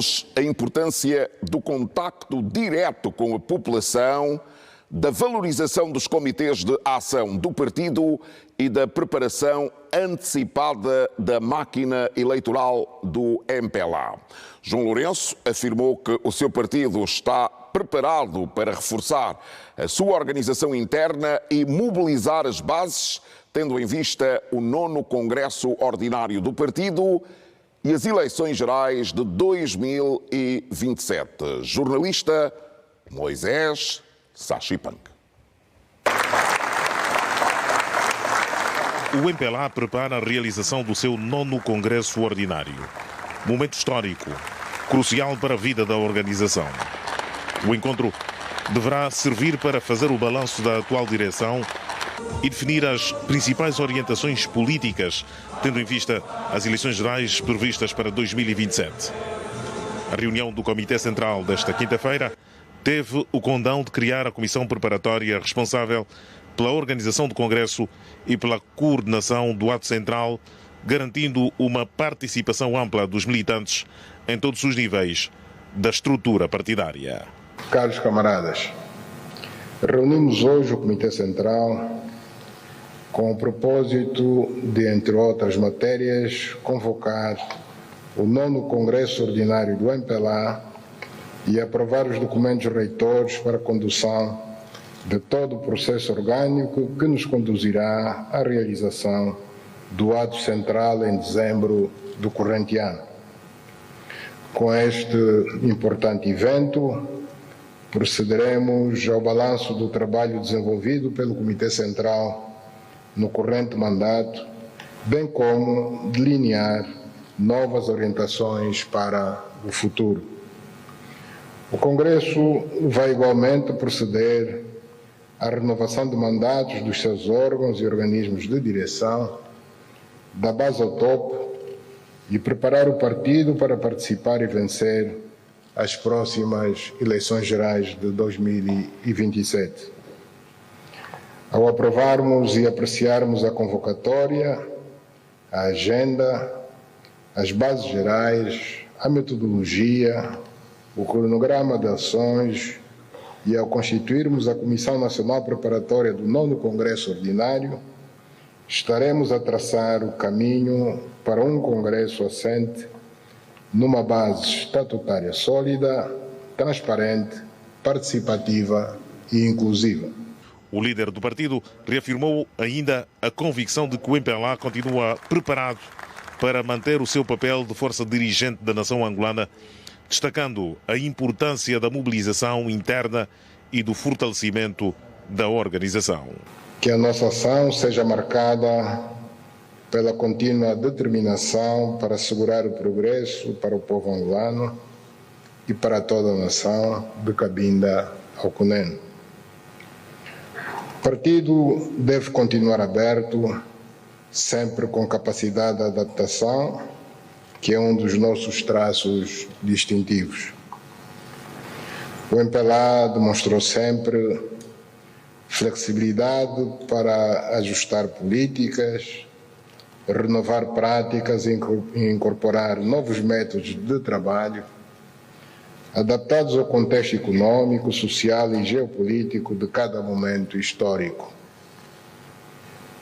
Defendemos a importância do contacto direto com a população, da valorização dos comitês de ação do partido e da preparação antecipada da máquina eleitoral do MPLA. João Lourenço afirmou que o seu partido está preparado para reforçar a sua organização interna e mobilizar as bases, tendo em vista o 9º Congresso Ordinário do partido e as eleições gerais de 2027. Jornalista Moisés Sachipang. O MPLA prepara a realização do seu 9º Congresso Ordinário. Momento histórico, crucial para a vida da organização. O encontro deverá servir para fazer o balanço da atual direção e definir as principais orientações políticas, tendo em vista as eleições gerais previstas para 2027. A reunião do Comitê Central desta quinta-feira teve o condão de criar a comissão preparatória responsável pela organização do Congresso e pela coordenação do ato central, garantindo uma participação ampla dos militantes em todos os níveis da estrutura partidária. Caros camaradas, reunimos hoje o Comitê Central com o propósito de, entre outras matérias, convocar o 9º Congresso Ordinário do MPLA e aprovar os documentos reitores para a condução de todo o processo orgânico que nos conduzirá à realização do ato central em dezembro do corrente ano. Com este importante evento, procederemos ao balanço do trabalho desenvolvido pelo Comitê Central no corrente mandato, bem como delinear novas orientações para o futuro. O Congresso vai igualmente proceder à renovação de mandatos dos seus órgãos e organismos de direção, da base ao topo, e preparar o partido para participar e vencer as próximas eleições gerais de 2027. Ao aprovarmos e apreciarmos a convocatória, a agenda, as bases gerais, a metodologia, o cronograma de ações e ao constituirmos a Comissão Nacional Preparatória do 9º Congresso Ordinário, estaremos a traçar o caminho para um Congresso assente numa base estatutária sólida, transparente, participativa e inclusiva. O líder do partido reafirmou ainda a convicção de que o MPLA continua preparado para manter o seu papel de força dirigente da nação angolana, destacando a importância da mobilização interna e do fortalecimento da organização. Que a nossa ação seja marcada pela contínua determinação para assegurar o progresso para o povo angolano e para toda a nação, de Cabinda ao Cunene. O partido deve continuar aberto, sempre com capacidade de adaptação, que é um dos nossos traços distintivos. O MPLA demonstrou sempre flexibilidade para ajustar políticas, renovar práticas e incorporar novos métodos de trabalho, adaptados ao contexto econômico, social e geopolítico de cada momento histórico.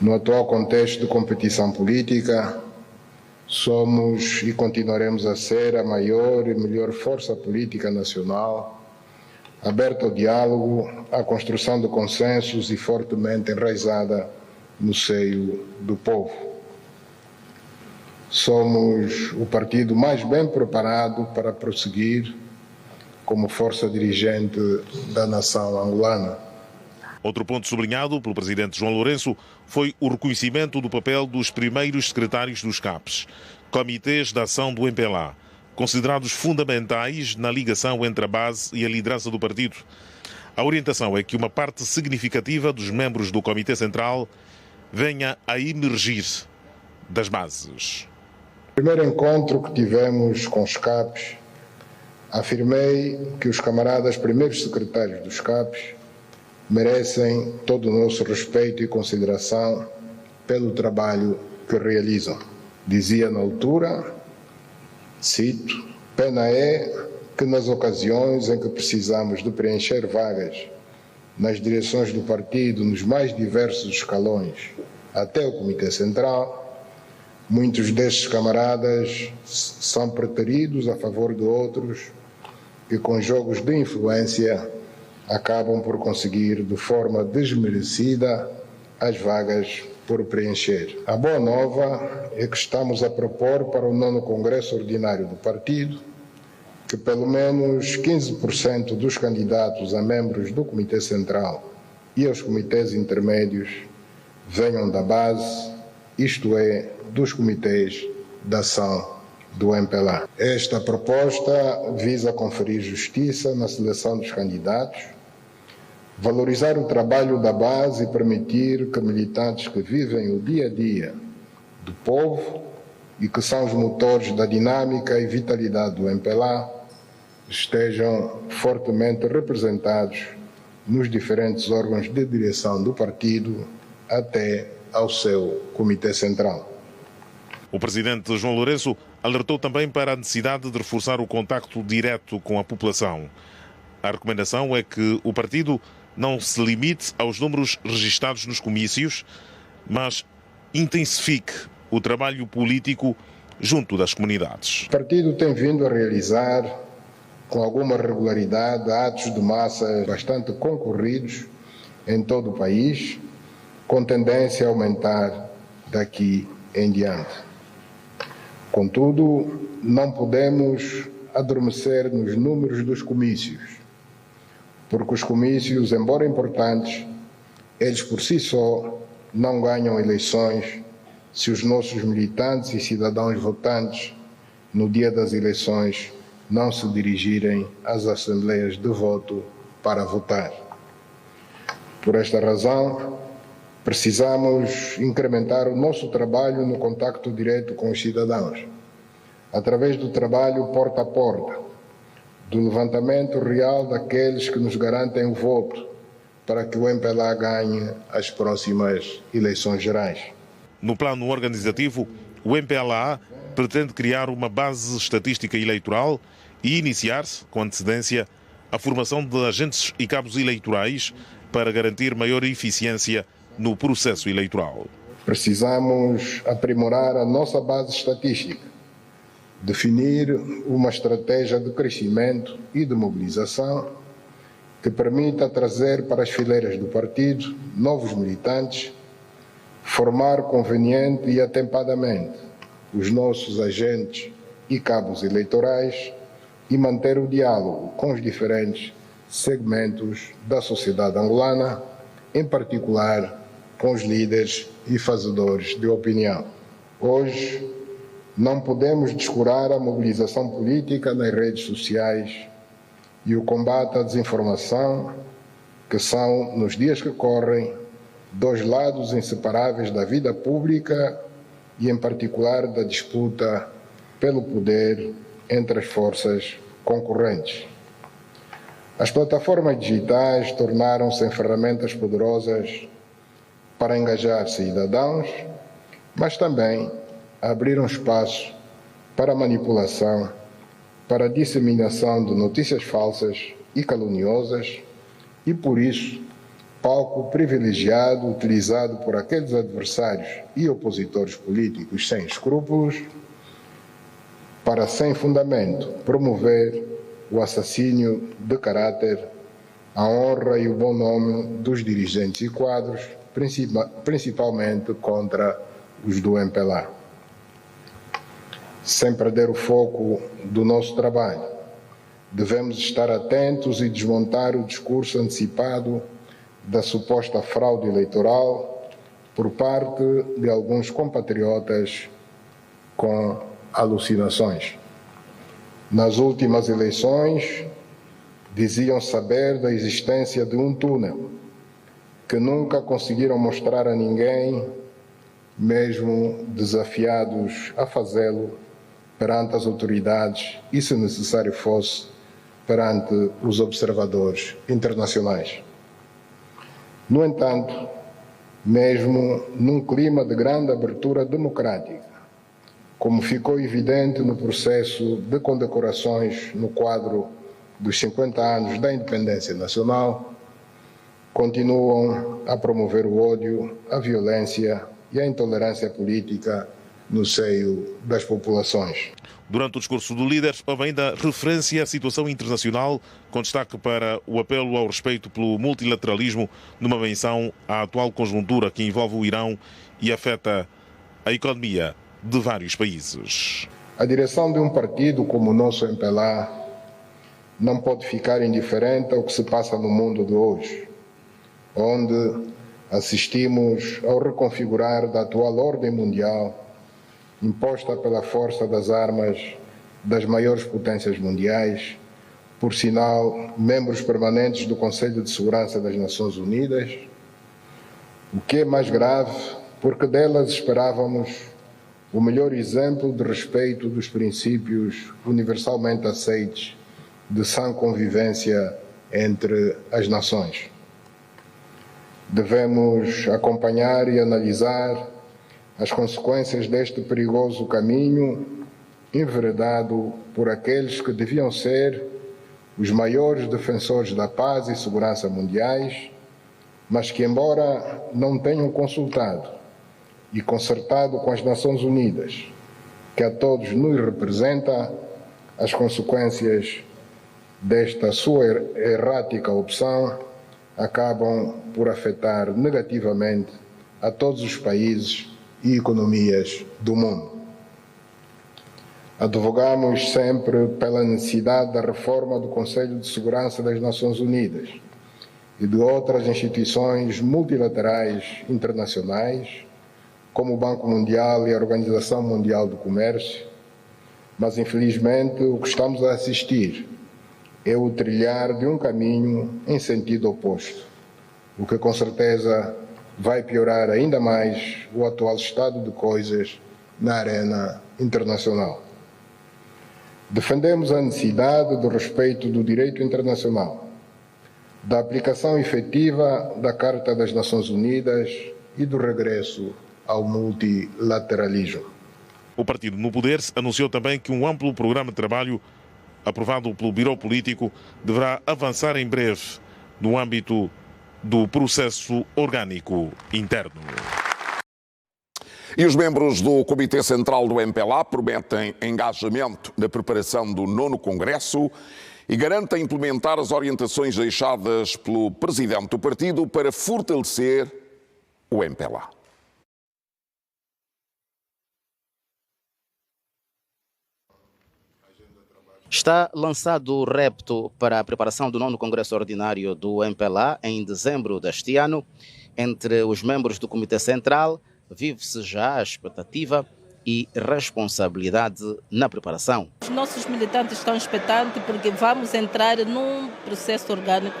No atual contexto de competição política, somos e continuaremos a ser a maior e melhor força política nacional, aberta ao diálogo, à construção de consensos e fortemente enraizada no seio do povo. Somos o partido mais bem preparado para prosseguir como força dirigente da nação angolana. Outro ponto sublinhado pelo presidente João Lourenço foi o reconhecimento do papel dos primeiros secretários dos CAPs, comitês de ação do MPLA, considerados fundamentais na ligação entre a base e a liderança do partido. A orientação é que uma parte significativa dos membros do Comitê Central venha a emergir das bases. No primeiro encontro que tivemos com os CAPs, afirmei que os camaradas primeiros secretários dos CAPs merecem todo o nosso respeito e consideração pelo trabalho que realizam. Dizia na altura, cito, Pena é que nas ocasiões em que precisamos de preencher vagas nas direções do partido, nos mais diversos escalões, até o Comitê Central, muitos destes camaradas são preteridos a favor de outros que, com jogos de influência, acabam por conseguir de forma desmerecida as vagas por preencher. A boa nova é que estamos a propor para o 9º Congresso Ordinário do Partido que pelo menos 15% dos candidatos a membros do Comitê Central e aos comitês intermédios venham da base, isto é, dos comitês de ação do MPLA. Esta proposta visa conferir justiça na seleção dos candidatos, valorizar o trabalho da base e permitir que militantes que vivem o dia a dia do povo e que são os motores da dinâmica e vitalidade do MPLA estejam fortemente representados nos diferentes órgãos de direção do partido até ao seu Comitê Central. O presidente João Lourenço alertou também para a necessidade de reforçar o contacto direto com a população. A recomendação é que o partido não se limite aos números registados nos comícios, mas intensifique o trabalho político junto das comunidades. O partido tem vindo a realizar com alguma regularidade atos de massa bastante concorridos em todo o país, com tendência a aumentar daqui em diante. Contudo, não podemos adormecer nos números dos comícios, porque os comícios, embora importantes, eles por si só não ganham eleições se os nossos militantes e cidadãos votantes, no dia das eleições, não se dirigirem às assembleias de voto para votar. Por esta razão, precisamos incrementar o nosso trabalho no contacto direto com os cidadãos, através do trabalho porta a porta, do levantamento real daqueles que nos garantem o voto para que o MPLA ganhe as próximas eleições gerais. No plano organizativo, o MPLA pretende criar uma base estatística eleitoral e iniciar-se, com antecedência, a formação de agentes e cabos eleitorais para garantir maior eficiência no processo eleitoral. Precisamos aprimorar a nossa base estatística, definir uma estratégia de crescimento e de mobilização que permita trazer para as fileiras do partido novos militantes, formar conveniente e atempadamente os nossos agentes e cabos eleitorais e manter o diálogo com os diferentes segmentos da sociedade angolana, em particular com os líderes e fazedores de opinião. Hoje, não podemos descurar a mobilização política nas redes sociais e o combate à desinformação, que são, nos dias que correm, dois lados inseparáveis da vida pública e, em particular, da disputa pelo poder entre as forças concorrentes. As plataformas digitais tornaram-se em ferramentas poderosas para engajar cidadãos, mas também abriram espaço para manipulação, para disseminação de notícias falsas e caluniosas e, por isso, palco privilegiado utilizado por aqueles adversários e opositores políticos sem escrúpulos para, sem fundamento, promover o assassínio de caráter, a honra e o bom nome dos dirigentes e quadros, principalmente contra os do MPLA. Sem perder o foco do nosso trabalho, devemos estar atentos e desmontar o discurso antecipado da suposta fraude eleitoral por parte de alguns compatriotas com alucinações. Nas últimas eleições, diziam saber da existência de um túnel que nunca conseguiram mostrar a ninguém, mesmo desafiados a fazê-lo perante as autoridades e, se necessário fosse, perante os observadores internacionais. No entanto, mesmo num clima de grande abertura democrática, como ficou evidente no processo de condecorações no quadro dos 50 anos da independência nacional, continuam a promover o ódio, a violência e a intolerância política no seio das populações. Durante o discurso do líder, houve ainda referência à situação internacional, com destaque para o apelo ao respeito pelo multilateralismo, numa menção à atual conjuntura que envolve o Irão e afeta a economia de vários países. A direção de um partido como o nosso MPLA não pode ficar indiferente ao que se passa no mundo de hoje, onde assistimos ao reconfigurar da atual ordem mundial imposta pela força das armas das maiores potências mundiais, por sinal, membros permanentes do Conselho de Segurança das Nações Unidas, o que é mais grave, porque delas esperávamos o melhor exemplo de respeito dos princípios universalmente aceitos de sã convivência entre as nações. Devemos acompanhar e analisar as consequências deste perigoso caminho enveredado por aqueles que deviam ser os maiores defensores da paz e segurança mundiais, mas que, embora não tenham consultado e concertado com as Nações Unidas, que a todos nos representa, as consequências desta sua errática opção acabam por afetar negativamente a todos os países e economias do mundo. Advogamos sempre pela necessidade da reforma do Conselho de Segurança das Nações Unidas e de outras instituições multilaterais internacionais, como o Banco Mundial e a Organização Mundial do Comércio, mas infelizmente o que estamos a assistir é o trilhar de um caminho em sentido oposto, o que com certeza vai piorar ainda mais o atual estado de coisas na arena internacional. Defendemos a necessidade do respeito do direito internacional, da aplicação efetiva da Carta das Nações Unidas e do regresso ao multilateralismo. O partido no poder anunciou também que um amplo programa de trabalho aprovado pelo Bureau Político deverá avançar em breve no âmbito do processo orgânico interno. E os membros do Comitê Central do MPLA prometem engajamento na preparação do 9º Congresso e garantem implementar as orientações deixadas pelo presidente do partido para fortalecer o MPLA. Está lançado o repto para a preparação do 9º Congresso Ordinário do MPLA em dezembro deste ano. Entre os membros do Comitê Central, vive-se já a expectativa e responsabilidade na preparação. Os nossos militantes estão expectantes porque vamos entrar num processo orgânico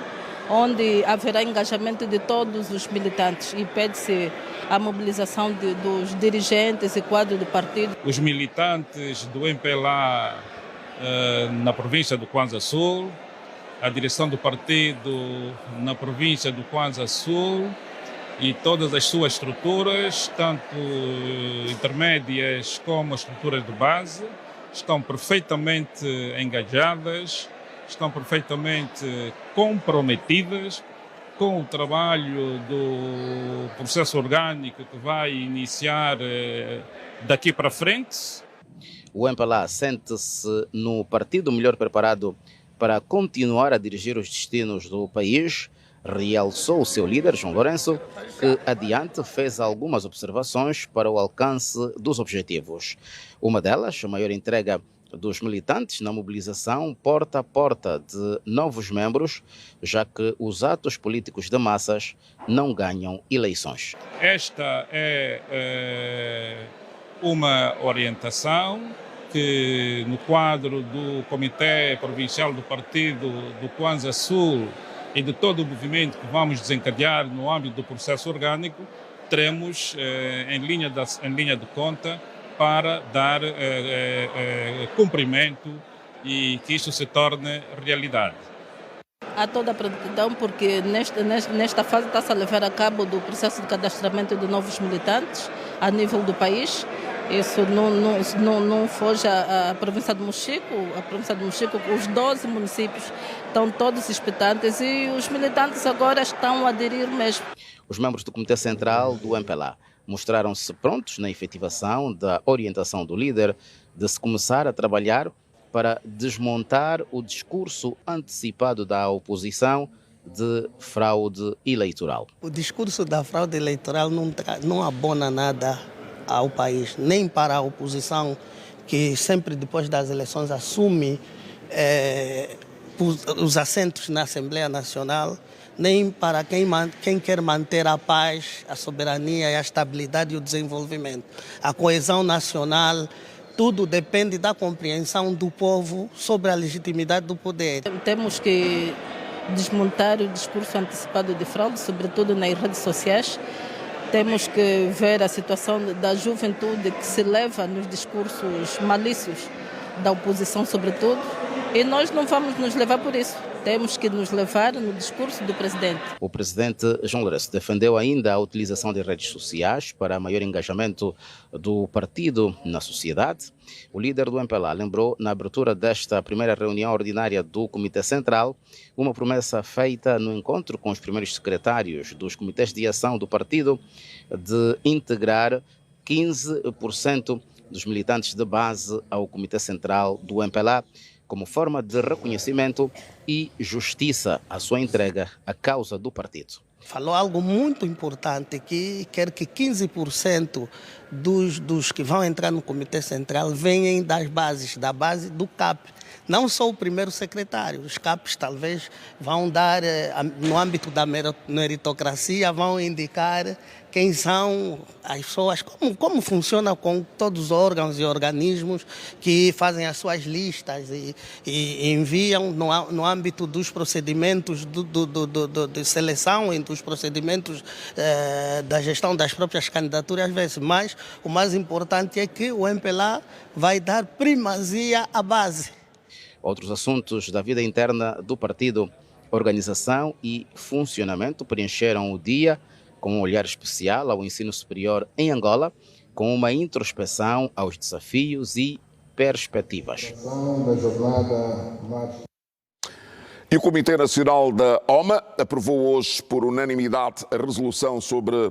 onde haverá engajamento de todos os militantes e pede-se a mobilização dos dirigentes e quadro do partido. Os militantes do MPLA na província do Kwanza Sul, a direção do partido na província do Kwanza Sul e todas as suas estruturas, tanto intermédias como estruturas de base, estão perfeitamente engajadas, estão perfeitamente comprometidas com o trabalho do processo orgânico que vai iniciar daqui para frente. O MPLA sente-se no partido melhor preparado para continuar a dirigir os destinos do país, realçou o seu líder, João Lourenço, que adiante fez algumas observações para o alcance dos objetivos. Uma delas, a maior entrega dos militantes na mobilização porta a porta de novos membros, já que os atos políticos de massas não ganham eleições. Esta é uma orientação que, no quadro do Comitê Provincial do Partido do Kwanza Sul e de todo o movimento que vamos desencadear no âmbito do processo orgânico, teremos em linha de conta para dar cumprimento e que isso se torne realidade. Há toda a prontidão porque nesta fase está-se a levar a cabo do processo de cadastramento de novos militantes a nível do país Isso não foge à província de Mochico. A província de Mochico, os 12 municípios estão todos expectantes e os militantes agora estão a aderir mesmo. Os membros do Comitê Central do MPLA mostraram-se prontos na efetivação da orientação do líder de se começar a trabalhar para desmontar o discurso antecipado da oposição de fraude eleitoral. O discurso da fraude eleitoral não abona nada ao país, nem para a oposição, que sempre depois das eleições assume os assentos na Assembleia Nacional, nem para quem quer manter a paz, a soberania, a estabilidade e o desenvolvimento. A coesão nacional, tudo depende da compreensão do povo sobre a legitimidade do poder. Temos que desmontar o discurso antecipado de fraude, sobretudo nas redes sociais. Temos que ver a situação da juventude que se leva nos discursos malícios da oposição, sobretudo, e nós não vamos nos levar por isso. Temos que nos levar no discurso do presidente. O presidente João Lourenço defendeu ainda a utilização de redes sociais para maior engajamento do partido na sociedade. O líder do MPLA lembrou, na abertura desta primeira reunião ordinária do Comitê Central, uma promessa feita no encontro com os primeiros secretários dos comitês de ação do partido de integrar 15% dos militantes de base ao Comitê Central do MPLA, como forma de reconhecimento e justiça à sua entrega à causa do partido. Falou algo muito importante, que quer que 15% dos que vão entrar no Comitê Central venham das bases, da base do CAP. Não só o primeiro secretário, os CAPs talvez vão dar, no âmbito da meritocracia, vão indicar quem são as pessoas, como funciona com todos os órgãos e organismos que fazem as suas listas e enviam no âmbito dos procedimentos de seleção e dos procedimentos da gestão das próprias candidaturas às vezes. Mas o mais importante é que o MPLA vai dar primazia à base. Outros assuntos da vida interna do partido, organização e funcionamento, preencheram o dia com um olhar especial ao ensino superior em Angola, com uma introspeção aos desafios e perspectivas. E o Comitê Nacional da OMA aprovou hoje por unanimidade a resolução sobre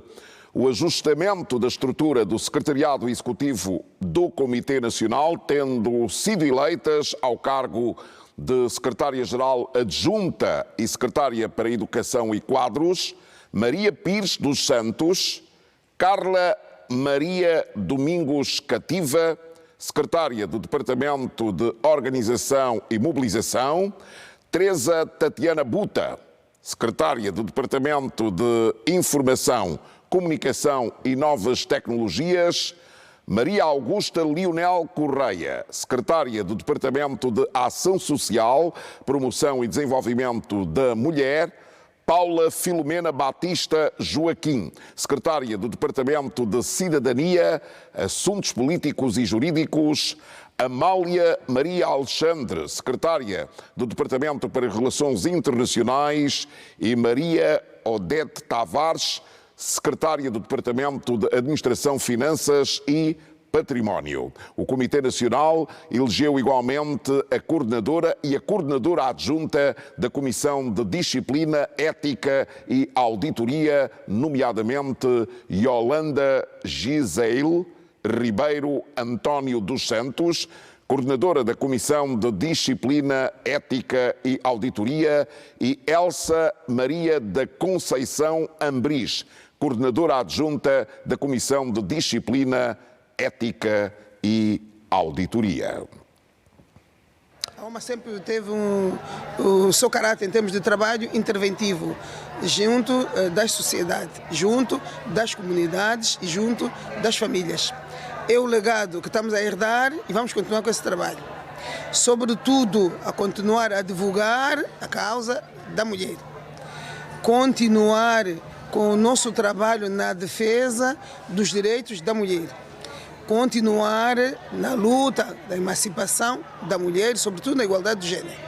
o ajustamento da estrutura do Secretariado Executivo do Comitê Nacional, tendo sido eleitas ao cargo de Secretária-Geral Adjunta e Secretária para a Educação e Quadros, Maria Pires dos Santos, Carla Maria Domingos Cativa, Secretária do Departamento de Organização e Mobilização, Teresa Tatiana Buta, Secretária do Departamento de Informação, Comunicação e Novas Tecnologias, Maria Augusta Lionel Correia, Secretária do Departamento de Ação Social, Promoção e Desenvolvimento da Mulher, Paula Filomena Batista Joaquim, Secretária do Departamento de Cidadania, Assuntos Políticos e Jurídicos, Amália Maria Alexandre, Secretária do Departamento para Relações Internacionais, e Maria Odete Tavares, Secretária do Departamento de Administração, Finanças e Património. O Comitê Nacional elegeu igualmente a coordenadora e a coordenadora adjunta da Comissão de Disciplina, Ética e Auditoria, nomeadamente Yolanda Gisele Ribeiro António dos Santos, coordenadora da Comissão de Disciplina, Ética e Auditoria, e Elsa Maria da Conceição Ambris, coordenadora adjunta da Comissão de Disciplina, Ética e Auditoria. A OMA sempre teve o seu caráter em termos de trabalho interventivo, junto das sociedades, junto das comunidades e junto das famílias. É o legado que estamos a herdar e vamos continuar com esse trabalho. Sobretudo, a continuar a divulgar a causa da mulher. Continuar com o nosso trabalho na defesa dos direitos da mulher. Continuar na luta da emancipação da mulher, sobretudo na igualdade de gênero.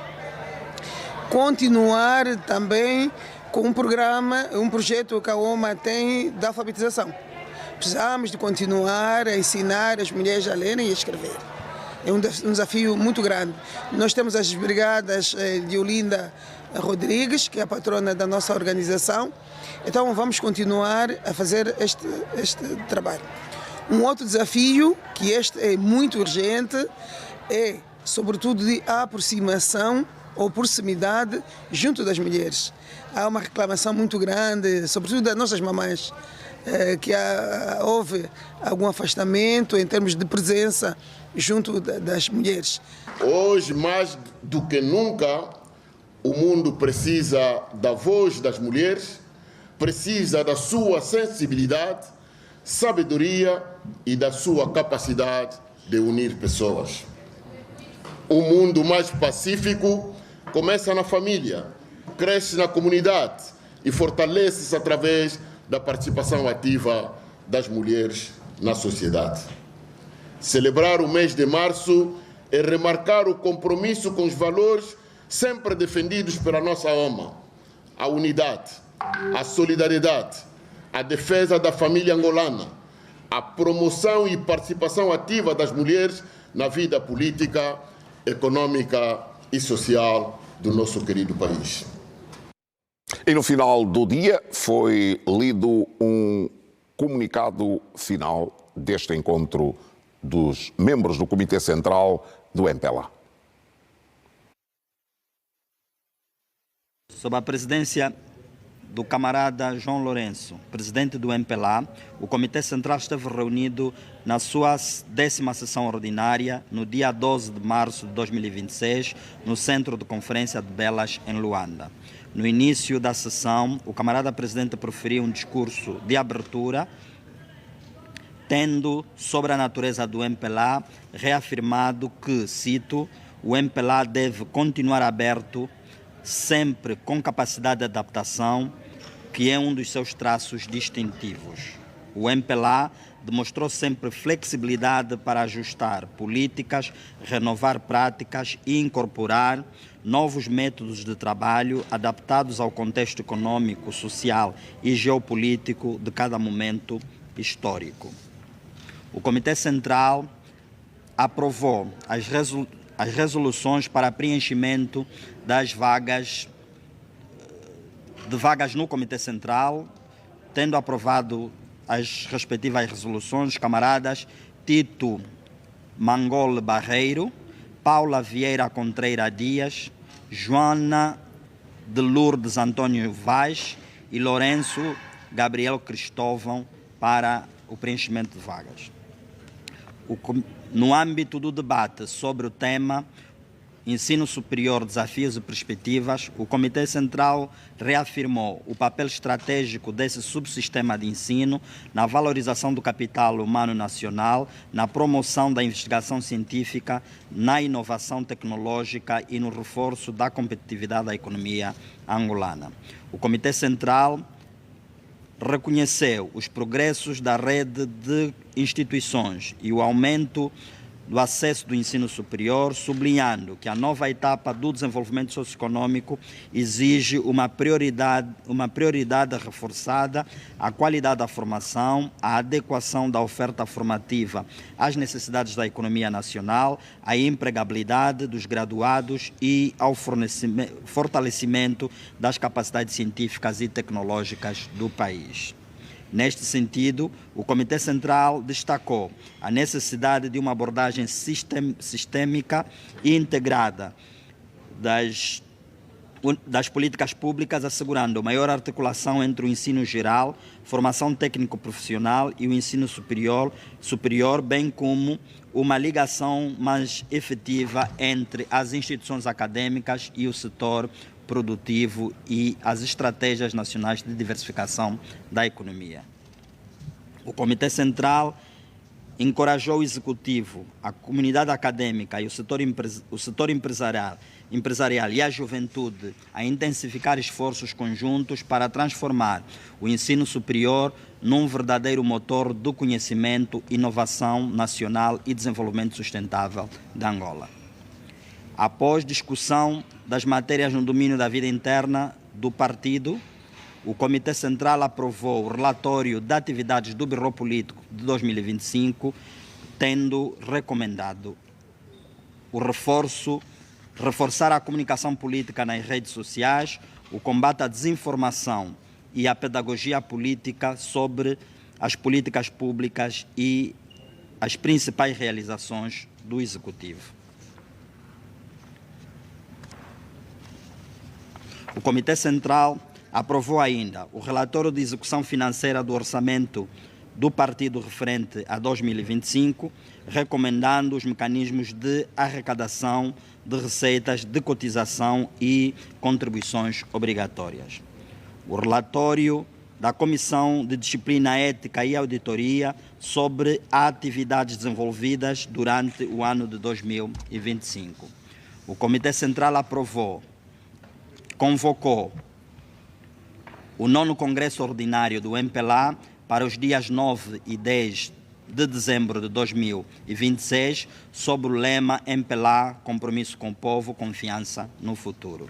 Continuar também com um programa, um projeto que a OMA tem da alfabetização. Precisamos de continuar a ensinar as mulheres a lerem e a escrever. É um desafio muito grande. Nós temos as brigadas de Olinda Rodrigues, que é a patrona da nossa organização. Então vamos continuar a fazer este trabalho. Um outro desafio, que este é muito urgente, é sobretudo de aproximação ou proximidade junto das mulheres. Há uma reclamação muito grande, sobretudo das nossas mamães, que houve algum afastamento em termos de presença junto das mulheres. Hoje, mais do que nunca, o mundo precisa da voz das mulheres, precisa da sua sensibilidade, sabedoria e da sua capacidade de unir pessoas. Um mundo mais pacífico começa na família, cresce na comunidade e fortalece-se através da participação ativa das mulheres na sociedade. Celebrar o mês de março é remarcar o compromisso com os valores sempre defendidos pela nossa alma: a unidade, a solidariedade, a defesa da família angolana, a promoção e participação ativa das mulheres na vida política, econômica e social do nosso querido país. E no final do dia foi lido um comunicado final deste encontro dos membros do Comitê Central do MPLA. Sob a presidência do camarada João Lourenço, presidente do MPLA, o Comitê Central esteve reunido na sua 10ª sessão ordinária, no dia 12 de março de 2026, no Centro de Conferência de Belas, em Luanda. No início da sessão, o camarada presidente proferiu um discurso de abertura, tendo, sobre a natureza do MPLA, reafirmado que, cito, o MPLA deve continuar aberto, sempre com capacidade de adaptação, que é um dos seus traços distintivos. O MPLA demonstrou sempre flexibilidade para ajustar políticas, renovar práticas e incorporar novos métodos de trabalho adaptados ao contexto econômico, social e geopolítico de cada momento histórico. O Comitê Central aprovou as resoluções para preenchimento das vagas no Comitê Central, tendo aprovado as respectivas resoluções, os camaradas Tito Mangol Barreiro, Paula Vieira Contreira Dias, Joana de Lourdes Antônio Vaz e Lourenço Gabriel Cristóvão para o preenchimento de vagas. No âmbito do debate sobre o tema Ensino Superior, Desafios e Perspectivas, o Comitê Central reafirmou o papel estratégico desse subsistema de ensino na valorização do capital humano nacional, na promoção da investigação científica, na inovação tecnológica e no reforço da competitividade da economia angolana. O Comitê Central reconheceu os progressos da rede de instituições e o aumento do acesso do ensino superior, sublinhando que a nova etapa do desenvolvimento socioeconômico exige uma prioridade reforçada à qualidade da formação, à adequação da oferta formativa às necessidades da economia nacional, à empregabilidade dos graduados e ao fortalecimento das capacidades científicas e tecnológicas do país. Neste sentido, o Comitê Central destacou a necessidade de uma abordagem sistêmica e integrada das políticas públicas, assegurando maior articulação entre o ensino geral, formação técnico-profissional e o ensino superior, bem como uma ligação mais efetiva entre as instituições acadêmicas e o setor produtivo e as estratégias nacionais de diversificação da economia. O Comitê Central encorajou o Executivo, a comunidade acadêmica e o setor empresarial e a juventude a intensificar esforços conjuntos para transformar o ensino superior num verdadeiro motor do conhecimento, inovação nacional e desenvolvimento sustentável da Angola. Após discussão das matérias no domínio da vida interna do partido, o Comitê Central aprovou o relatório de atividades do Bureau Político de 2025, tendo recomendado o reforçar a comunicação política nas redes sociais, o combate à desinformação e a pedagogia política sobre as políticas públicas e as principais realizações do Executivo. O Comitê Central aprovou ainda o relatório de execução financeira do orçamento do partido referente a 2025, recomendando os mecanismos de arrecadação de receitas de cotização e contribuições obrigatórias. O relatório da Comissão de Disciplina Ética e Auditoria sobre atividades desenvolvidas durante o ano de 2025. O Comitê Central convocou o 9º Congresso Ordinário do MPLA para os dias 9 e 10 de dezembro de 2026, sob o lema MPLA, Compromisso com o Povo, Confiança no Futuro.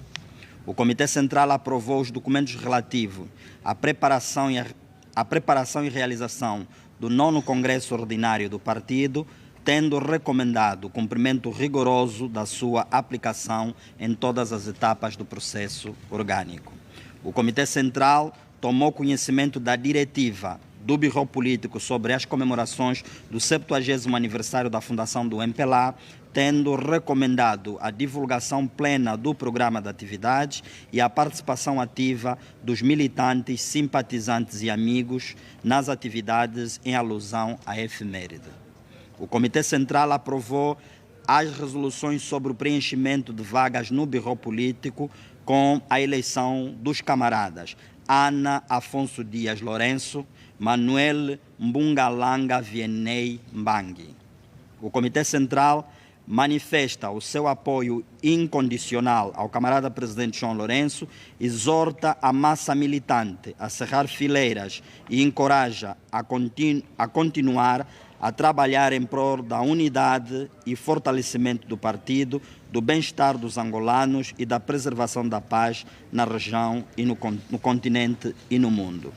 O Comitê Central aprovou os documentos relativos à preparação e realização do 9º Congresso Ordinário do Partido, tendo recomendado o cumprimento rigoroso da sua aplicação em todas as etapas do processo orgânico. O Comitê Central tomou conhecimento da diretiva do Bureau Político sobre as comemorações do 70º aniversário da fundação do MPLA, tendo recomendado a divulgação plena do programa de atividades e a participação ativa dos militantes, simpatizantes e amigos nas atividades em alusão à efeméride. O Comitê Central aprovou as resoluções sobre o preenchimento de vagas no Bureau Político com a eleição dos camaradas Ana Afonso Dias Lourenço, Manuel Mbungalanga Vienei Mbangi. O Comitê Central manifesta o seu apoio incondicional ao camarada presidente João Lourenço, exorta a massa militante a cerrar fileiras e encoraja a continuar a trabalhar em prol da unidade e fortalecimento do partido, do bem-estar dos angolanos e da preservação da paz na região e no continente e no mundo.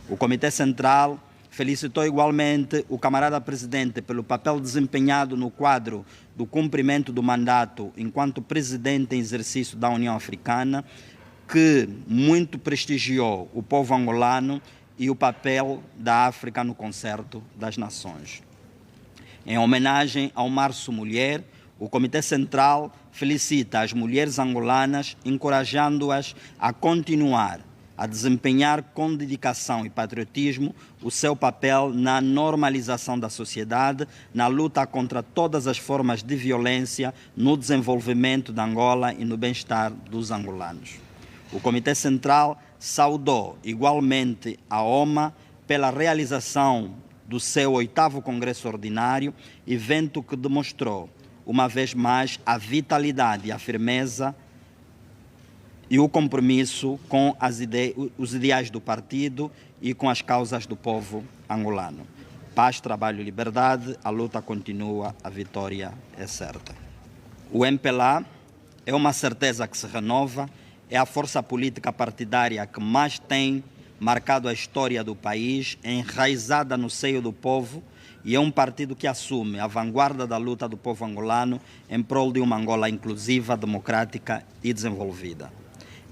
O Comitê Central felicitou igualmente o camarada presidente pelo papel desempenhado no quadro do cumprimento do mandato enquanto presidente em exercício da União Africana, que muito prestigiou o povo angolano e o papel da África no concerto das nações. Em homenagem ao Março Mulher, o Comitê Central felicita as mulheres angolanas, encorajando-as a continuar a desempenhar com dedicação e patriotismo o seu papel na normalização da sociedade, na luta contra todas as formas de violência, no desenvolvimento da Angola e no bem-estar dos angolanos. O Comitê Central saudou igualmente a OMA pela realização do seu 8º Congresso Ordinário, evento que demonstrou, uma vez mais, a vitalidade e a firmeza e o compromisso com os ideais do partido e com as causas do povo angolano. Paz, trabalho e liberdade, a luta continua, a vitória é certa. O MPLA é uma certeza que se renova, é a força política partidária que mais tem marcado a história do país, enraizada no seio do povo, e é um partido que assume a vanguarda da luta do povo angolano em prol de uma Angola inclusiva, democrática e desenvolvida.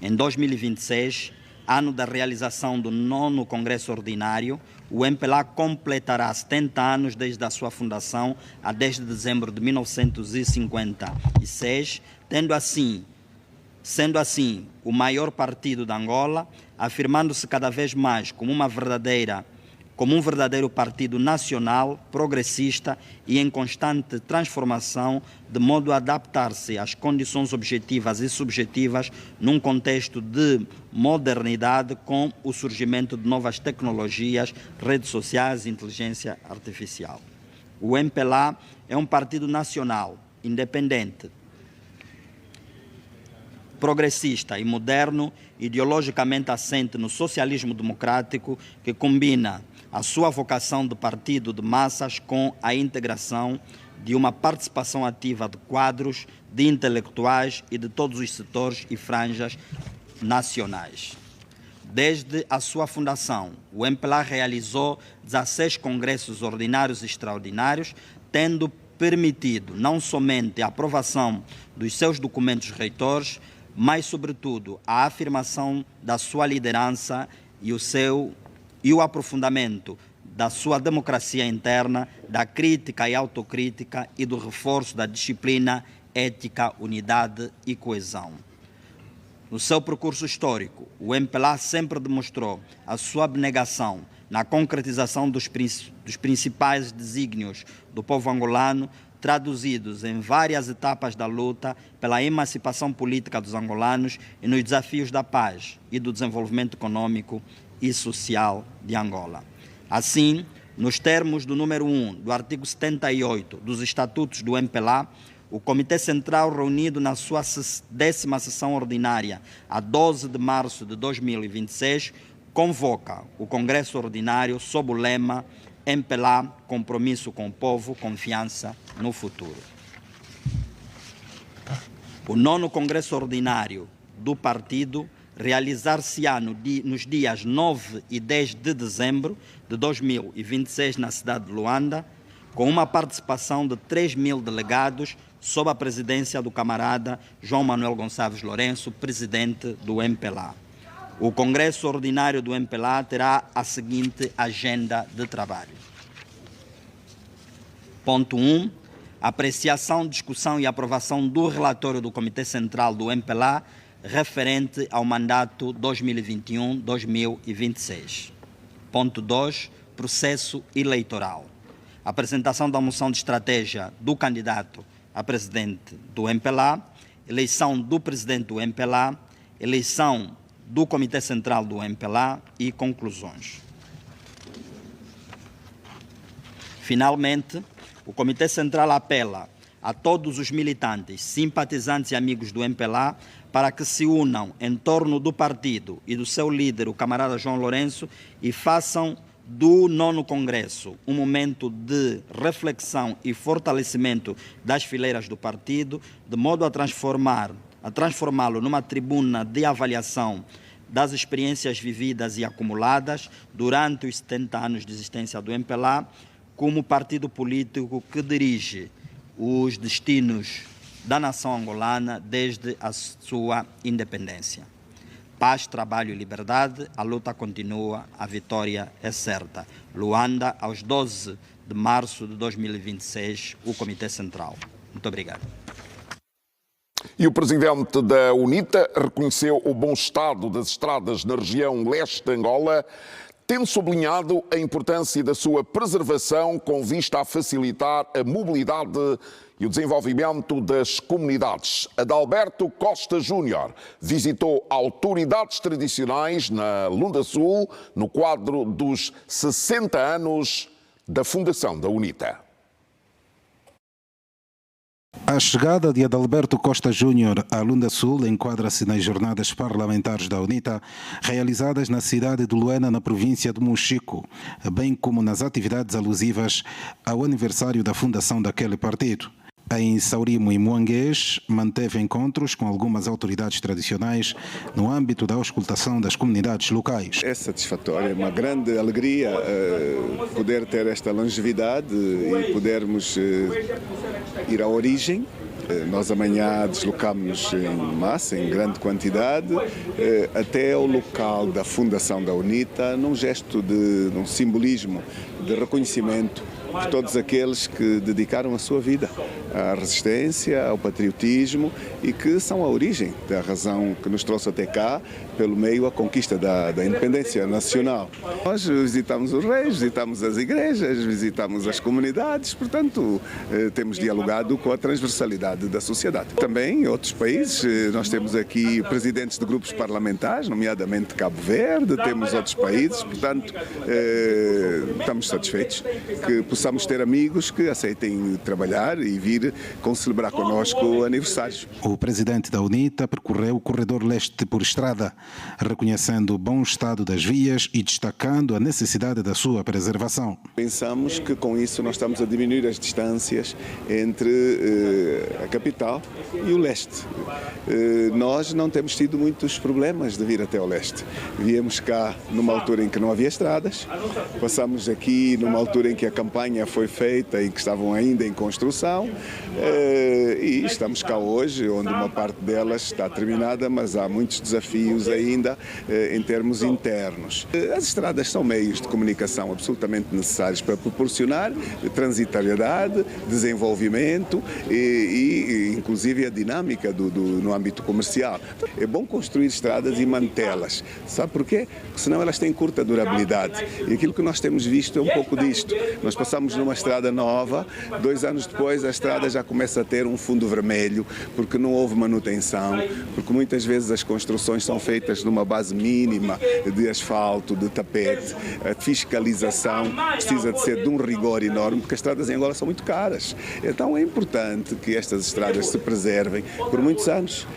Em 2026, ano da realização do 9º Congresso Ordinário, o MPLA completará 70 anos desde a sua fundação, a 10 de dezembro de 1956, sendo assim o maior partido da Angola, afirmando-se cada vez mais como um verdadeiro partido nacional, progressista e em constante transformação, de modo a adaptar-se às condições objetivas e subjetivas num contexto de modernidade, com o surgimento de novas tecnologias, redes sociais e inteligência artificial. O MPLA é um partido nacional, independente, progressista e moderno, ideologicamente assente no socialismo democrático, que combina a sua vocação de partido de massas com a integração de uma participação ativa de quadros, de intelectuais e de todos os setores e franjas nacionais. Desde a sua fundação, o MPLA realizou 16 congressos ordinários e extraordinários, tendo permitido não somente a aprovação dos seus documentos reitores, mas, sobretudo, a afirmação da sua liderança e o aprofundamento da sua democracia interna, da crítica e autocrítica e do reforço da disciplina, ética, unidade e coesão. No seu percurso histórico, o MPLA sempre demonstrou a sua abnegação na concretização dos principais desígnios do povo angolano, traduzidos em várias etapas da luta pela emancipação política dos angolanos e nos desafios da paz e do desenvolvimento econômico e social de Angola. Assim, nos termos do número 1 do artigo 78 dos Estatutos do MPLA, o Comitê Central, reunido na sua 10ª sessão ordinária, a 12 de março de 2026, convoca o Congresso Ordinário sob o lema MPLA, compromisso com o povo, confiança no futuro. O 9º Congresso Ordinário do Partido realizar-se-á nos dias 9 e 10 de dezembro de 2026 na cidade de Luanda, com uma participação de 3.000 delegados sob a presidência do camarada João Manuel Gonçalves Lourenço, presidente do MPLA. O Congresso Ordinário do MPLA terá a seguinte agenda de trabalho. Ponto 1. Apreciação, discussão e aprovação do relatório do Comitê Central do MPLA referente ao mandato 2021-2026. Ponto 2. Processo eleitoral. Apresentação da moção de estratégia do candidato a presidente do MPLA, eleição do presidente do MPLA, eleição do Comitê Central do MPLA e conclusões. Finalmente, o Comitê Central apela a todos os militantes, simpatizantes e amigos do MPLA para que se unam em torno do partido e do seu líder, o camarada João Lourenço, e façam do 9º Congresso um momento de reflexão e fortalecimento das fileiras do partido, de modo a transformá-lo numa tribuna de avaliação das experiências vividas e acumuladas durante os 70 anos de existência do MPLA, como partido político que dirige os destinos da nação angolana desde a sua independência. Paz, trabalho e liberdade, a luta continua, a vitória é certa. Luanda, aos 12 de março de 2026, o Comitê Central. Muito obrigado. E o presidente da UNITA reconheceu o bom estado das estradas na região leste de Angola, tendo sublinhado a importância da sua preservação com vista a facilitar a mobilidade e o desenvolvimento das comunidades. Adalberto Costa Júnior visitou autoridades tradicionais na Lunda Sul no quadro dos 60 anos da fundação da UNITA. A chegada de Adalberto Costa Júnior à Lunda Sul enquadra-se nas jornadas parlamentares da UNITA, realizadas na cidade de Luena, na província de Mochico, bem como nas atividades alusivas ao aniversário da fundação daquele partido. Em Saurimo e Moanguês, manteve encontros com algumas autoridades tradicionais no âmbito da auscultação das comunidades locais. É satisfatório, é uma grande alegria poder ter esta longevidade e podermos ir à origem. Nós amanhã deslocamos-nos em massa, em grande quantidade, até ao local da fundação da UNITA, num gesto de um simbolismo de reconhecimento de todos aqueles que dedicaram a sua vida à resistência, ao patriotismo e que são a origem da razão que nos trouxe até cá, pelo meio a conquista da independência nacional. Nós visitamos os reis, visitamos as igrejas, visitamos as comunidades, portanto, temos dialogado com a transversalidade da sociedade. Também em outros países, nós temos aqui presidentes de grupos parlamentares, nomeadamente Cabo Verde, temos outros países, portanto, estamos satisfeitos que possamos ter amigos que aceitem trabalhar e vir vir celebrar connosco aniversários. O presidente da UNITA percorreu o corredor leste por estrada, reconhecendo o bom estado das vias e destacando a necessidade da sua preservação. Pensamos que com isso nós estamos a diminuir as distâncias entre a capital e o leste. Nós não temos tido muitos problemas de vir até ao leste. Viemos cá numa altura em que não havia estradas, passamos aqui numa altura em que a campanha foi feita e que estavam ainda em construção, e estamos cá hoje, onde uma parte delas está terminada, mas há muitos desafios ainda em termos internos. As estradas são meios de comunicação absolutamente necessários para proporcionar transitoriedade, desenvolvimento e inclusive a dinâmica no âmbito comercial. É bom construir estradas e mantê-las. Sabe porquê? Porque senão elas têm curta durabilidade. E aquilo que nós temos visto é um pouco disto. Nós passamos numa estrada nova, 2 anos depois a estrada já começa a ter um fundo vermelho, porque não houve manutenção, porque muitas vezes as construções são feitas numa base mínima de asfalto, de tapete. A fiscalização precisa de ser de um rigor enorme, porque as estradas em Angola são muito caras. Então é importante que estas estradas se preservem por muitos anos,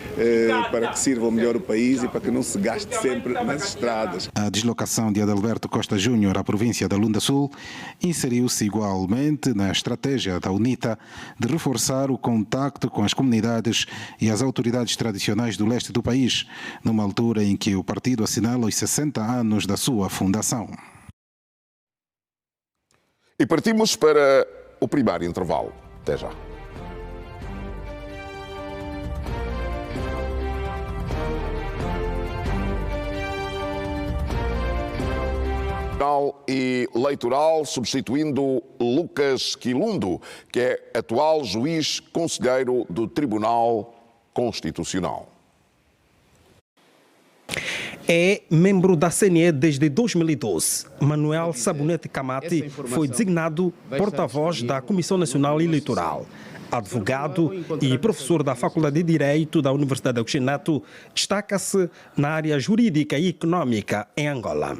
para que sirvam melhor o país e para que não se gaste sempre nas estradas. A deslocação de Adalberto Costa Júnior à província da Lunda Sul inseriu-se igualmente na estratégia da UNITA de reforçar o contacto com as comunidades e as autoridades tradicionais do leste do país, numa altura em que o partido assinala os 60 anos da sua fundação. E partimos para o primeiro intervalo. Até já. E eleitoral, substituindo Lucas Quilundo, que é atual juiz conselheiro do Tribunal Constitucional. É membro da CNE desde 2012. Manuel Sabonete Camati foi designado porta-voz da Comissão Nacional Eleitoral. Advogado e professor da Faculdade de Direito da Universidade de Oxinato, destaca-se na área jurídica e econômica em Angola.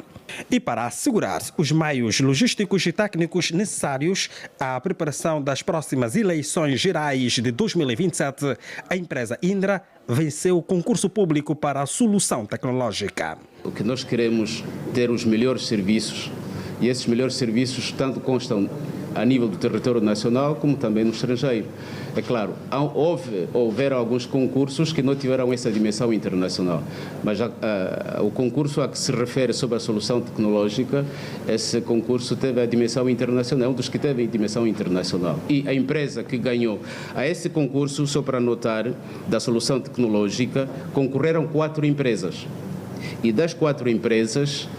E para assegurar os meios logísticos e técnicos necessários à preparação das próximas eleições gerais de 2027, a empresa Indra venceu o concurso público para a solução tecnológica. O que nós queremos ter os melhores serviços, e esses melhores serviços tanto constam a nível do território nacional como também no estrangeiro. É claro, houveram alguns concursos que não tiveram essa dimensão internacional, mas o concurso a que se refere sobre a solução tecnológica, esse concurso teve a dimensão internacional, um dos que teve a dimensão internacional. E a empresa que ganhou a esse concurso, só para notar, da solução tecnológica, concorreram 4 empresas. E das 4 empresas,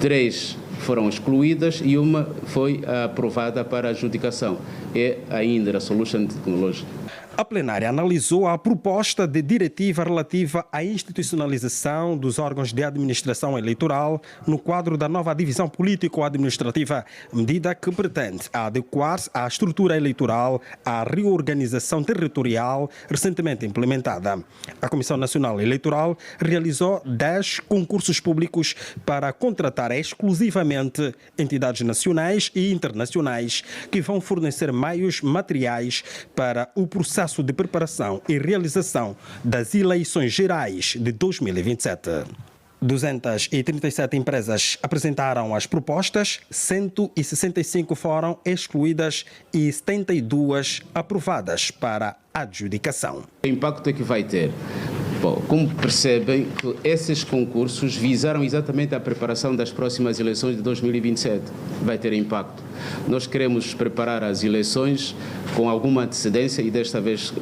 3 foram excluídas e uma foi aprovada para adjudicação. É a Indra Solution Technology. A plenária analisou a proposta de diretiva relativa à institucionalização dos órgãos de administração eleitoral no quadro da nova divisão político-administrativa, medida que pretende adequar-se à estrutura eleitoral à reorganização territorial recentemente implementada. A Comissão Nacional Eleitoral realizou 10 concursos públicos para contratar exclusivamente entidades nacionais e internacionais que vão fornecer meios materiais para o processo de preparação e realização das eleições gerais de 2027. 237 empresas apresentaram as propostas, 165 foram excluídas e 72 aprovadas para adjudicação. O impacto é que vai ter? Bom, como percebem, esses concursos visaram exatamente a preparação das próximas eleições de 2027. Vai ter impacto. Nós queremos preparar as eleições com alguma antecedência e desta vez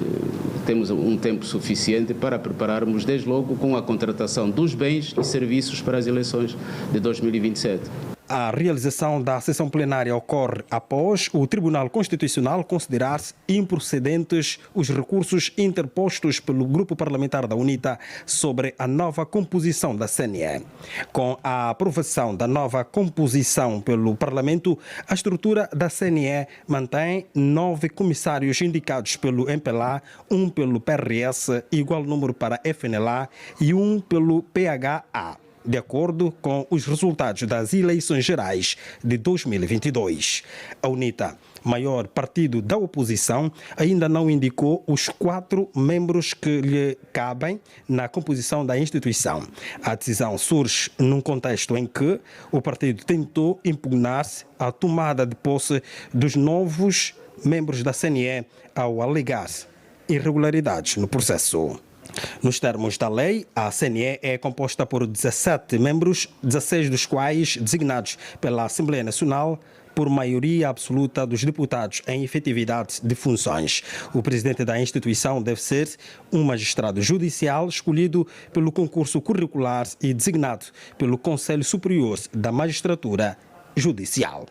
temos um tempo suficiente para prepararmos desde logo com a contratação dos bens e serviços para as eleições de 2027. A realização da sessão plenária ocorre após o Tribunal Constitucional considerar improcedentes os recursos interpostos pelo Grupo Parlamentar da UNITA sobre a nova composição da CNE. Com a aprovação da nova composição pelo Parlamento, a estrutura da CNE mantém 9 comissários indicados pelo MPLA, 1 pelo PRS, igual número para FNLA e 1 pelo PHA. de acordo com os resultados das eleições gerais de 2022. A UNITA, maior partido da oposição, ainda não indicou os 4 membros que lhe cabem na composição da instituição. A decisão surge num contexto em que o partido tentou impugnar-se a tomada de posse dos novos membros da CNE ao alegar irregularidades no processo. Nos termos da lei, a CNE é composta por 17 membros, 16 dos quais designados pela Assembleia Nacional por maioria absoluta dos deputados em efetividade de funções. O presidente da instituição deve ser um magistrado judicial escolhido pelo concurso curricular e designado pelo Conselho Superior da Magistratura Judicial.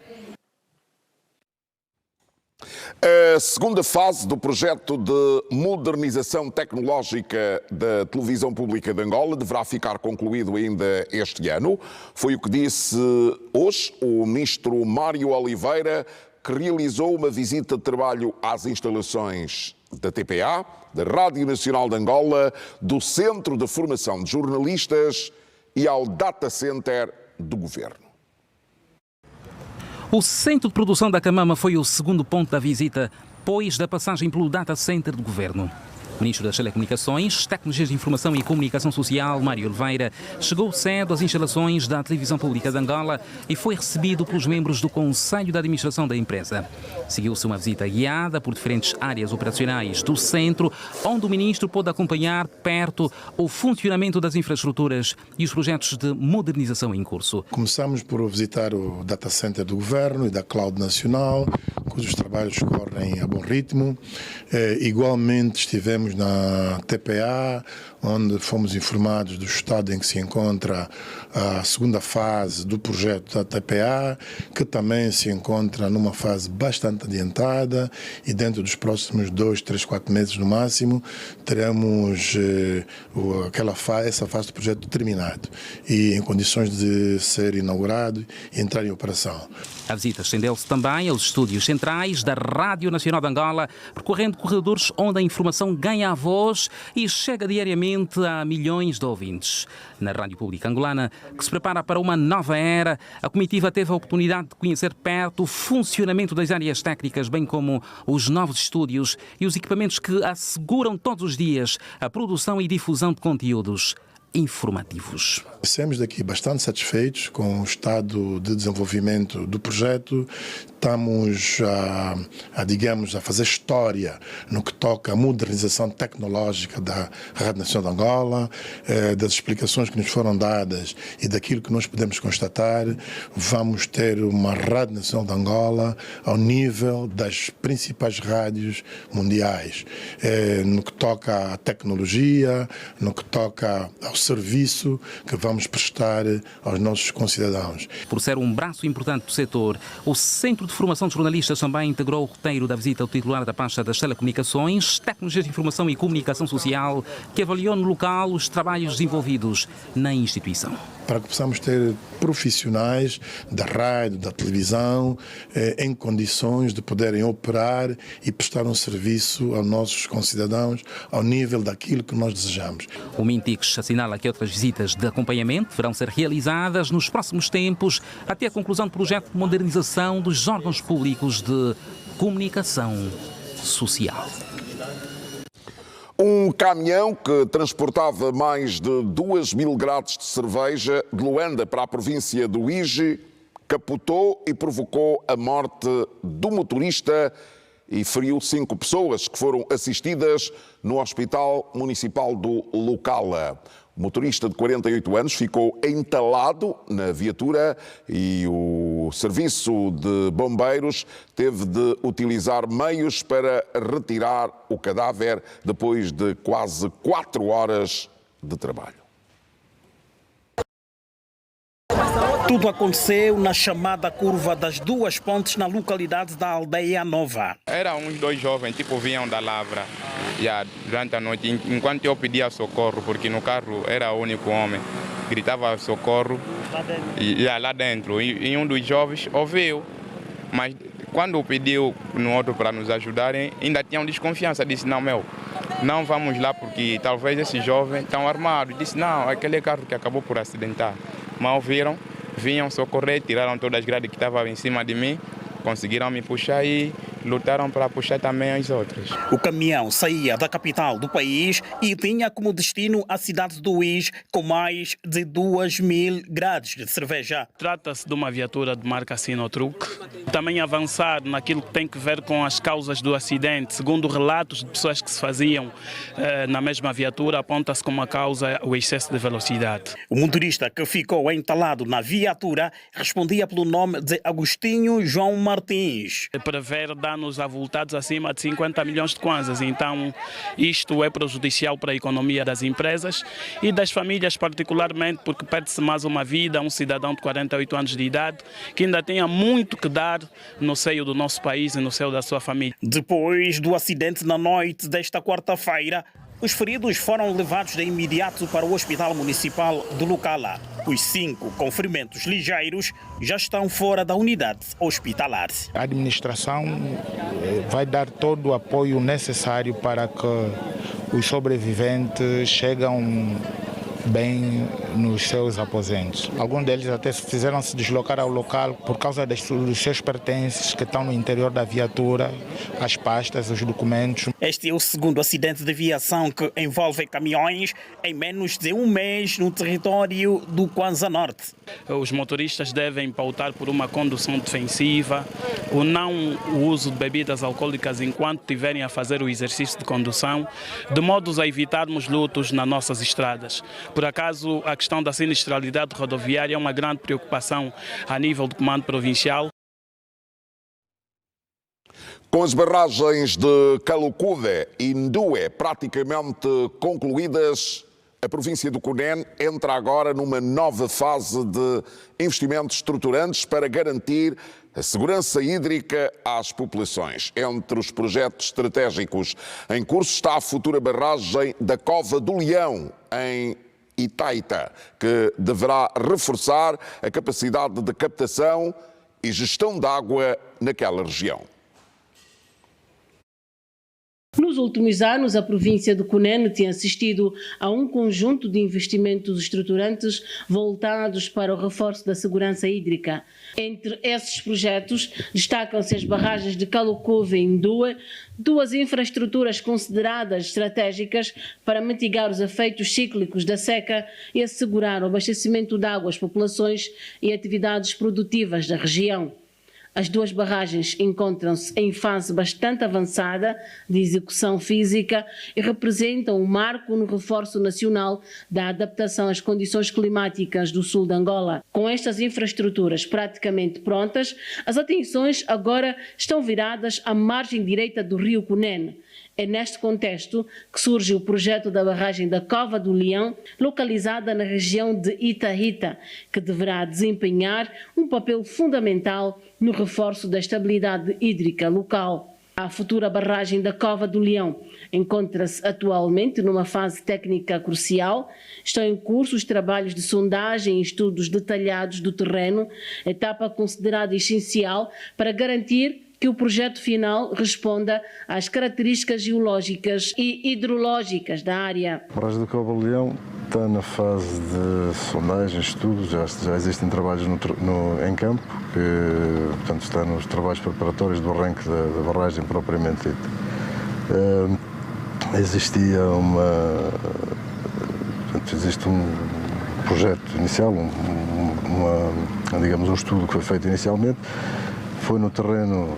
A segunda fase do projeto de modernização tecnológica da televisão pública de Angola deverá ficar concluído ainda este ano. Foi o que disse hoje o ministro Mário Oliveira, que realizou uma visita de trabalho às instalações da TPA, da Rádio Nacional de Angola, do Centro de Formação de Jornalistas e ao Data Center do Governo. O Centro de Produção da Camama foi o segundo ponto da visita, depois da passagem pelo Data Center do Governo. O Ministro das Telecomunicações, Tecnologias de Informação e Comunicação Social, Mário Oliveira, chegou cedo às instalações da Televisão Pública de Angola e foi recebido pelos membros do Conselho de Administração da empresa. Seguiu-se uma visita guiada por diferentes áreas operacionais do centro, onde o Ministro pôde acompanhar perto o funcionamento das infraestruturas e os projetos de modernização em curso. Começamos por visitar o Data Center do Governo e da Cloud Nacional, cujos trabalhos correm a bom ritmo. Igualmente estivemos na TPA, onde fomos informados do estado em que se encontra a segunda fase do projeto da TPA, que também se encontra numa fase bastante adiantada e dentro dos próximos 2, 3, 4 meses no máximo teremos essa fase do projeto terminado e em condições de ser inaugurado e entrar em operação. A visita estendeu-se também aos estúdios centrais da Rádio Nacional de Angola, percorrendo corredores onde a informação ganha a voz e chega diariamente a milhões de ouvintes. Na Rádio Pública Angolana, que se prepara para uma nova era, a comitiva teve a oportunidade de conhecer perto o funcionamento das áreas técnicas, bem como os novos estúdios e os equipamentos que asseguram todos os dias a produção e difusão de conteúdos informativos. Saímos daqui bastante satisfeitos com o estado de desenvolvimento do projeto. Estamos a fazer história no que toca à modernização tecnológica da Rádio Nacional de Angola, das explicações que nos foram dadas e daquilo que nós podemos constatar. Vamos ter uma Rádio Nacional de Angola ao nível das principais rádios mundiais, no que toca à tecnologia, no que toca ao serviço que vamos prestar aos nossos concidadãos. Por ser um braço importante do setor, o Centro de Formação de Jornalistas também integrou o roteiro da visita ao titular da pasta das Telecomunicações, Tecnologias de Informação e Comunicação Social, que avaliou no local os trabalhos desenvolvidos na instituição. Para que possamos ter profissionais da rádio, da televisão, em condições de poderem operar e prestar um serviço aos nossos concidadãos ao nível daquilo que nós desejamos. O Mintix assinala que outras visitas de acompanhamento deverão ser realizadas nos próximos tempos até a conclusão do projeto de modernização dos órgãos públicos de comunicação social. Um caminhão que transportava mais de 2.000 grades de cerveja de Luanda para a província do Ije capotou e provocou a morte do motorista e feriu 5 pessoas que foram assistidas no Hospital Municipal do Lucala. O motorista de 48 anos ficou entalado na viatura e o serviço de bombeiros teve de utilizar meios para retirar o cadáver depois de quase 4 horas de trabalho. Tudo aconteceu na chamada curva das Duas Pontes, na localidade da Aldeia Nova. Eram uns 2 jovens, vinham da lavra, durante a noite, enquanto eu pedia socorro, porque no carro era o único homem, gritava socorro lá dentro. E um dos jovens ouviu, mas quando pediu no outro para nos ajudarem, ainda tinham desconfiança, disse, não, não vamos lá porque talvez esse jovem estão armado. Disse, não, aquele carro que acabou por acidentar. Mal viram, vinham socorrer, tiraram todas as grades que estavam em cima de mim, conseguiram me puxar e lutaram para puxar também as outras. O caminhão saía da capital do país e tinha como destino a cidade do Uís, com mais de 2.000 grades de cerveja. Trata-se de uma viatura de marca Sinotruck. Também avançar naquilo que tem que ver com as causas do acidente. Segundo relatos de pessoas que se faziam na mesma viatura, aponta-se como a causa o excesso de velocidade. O motorista que ficou entalado na viatura respondia pelo nome de Agostinho João Martins. Prevere danos avultados acima de 50 milhões de kwanzas. Então, isto é prejudicial para a economia das empresas e das famílias particularmente, porque perde-se mais uma vida, um cidadão de 48 anos de idade, que ainda tinha muito que dar no seio do nosso país e no seio da sua família. Depois do acidente na noite desta quarta-feira, os feridos foram levados de imediato para o Hospital Municipal de Lucala. Os 5 com ferimentos ligeiros já estão fora da unidade hospitalar. A administração vai dar todo o apoio necessário para que os sobreviventes cheguem bem nos seus aposentos. Alguns deles até fizeram se deslocar ao local por causa dos seus pertences que estão no interior da viatura, as pastas, os documentos. Este é o segundo acidente de viação que envolve caminhões em menos de um mês no território do Kwanza Norte. Os motoristas devem pautar por uma condução defensiva, o uso de bebidas alcoólicas enquanto estiverem a fazer o exercício de condução, de modo a evitarmos lutos nas nossas estradas. Por acaso, a questão da sinistralidade rodoviária é uma grande preocupação a nível do Comando Provincial. Com as barragens de Calucude e Ndue praticamente concluídas, a província do Cunene entra agora numa nova fase de investimentos estruturantes para garantir a segurança hídrica às populações. Entre os projetos estratégicos em curso está a futura barragem da Cova do Leão, em Itaita, que deverá reforçar a capacidade de captação e gestão de água naquela região. Nos últimos anos, a província do Cunene tem assistido a um conjunto de investimentos estruturantes voltados para o reforço da segurança hídrica. Entre esses projetos, destacam-se as barragens de Calucuve e Ndue, duas infraestruturas consideradas estratégicas para mitigar os efeitos cíclicos da seca e assegurar o abastecimento de água às populações e atividades produtivas da região. As duas barragens encontram-se em fase bastante avançada de execução física e representam um marco no reforço nacional da adaptação às condições climáticas do sul de Angola. Com estas infraestruturas praticamente prontas, as atenções agora estão viradas à margem direita do rio Cunene. É neste contexto que surge o projeto da barragem da Cova do Leão, localizada na região de Itaita, que deverá desempenhar um papel fundamental no reforço da estabilidade hídrica local. A futura barragem da Cova do Leão encontra-se atualmente numa fase técnica crucial. Estão em curso os trabalhos de sondagem e estudos detalhados do terreno, etapa considerada essencial para garantir que o projeto final responda às características geológicas e hidrológicas da área. A barragem da Cova do Leão está na fase de sondagem, estudos, já existem trabalhos em campo, que portanto, está nos trabalhos preparatórios do arranque da barragem propriamente dita. Existe um projeto inicial, digamos um estudo que foi feito inicialmente. Foi no terreno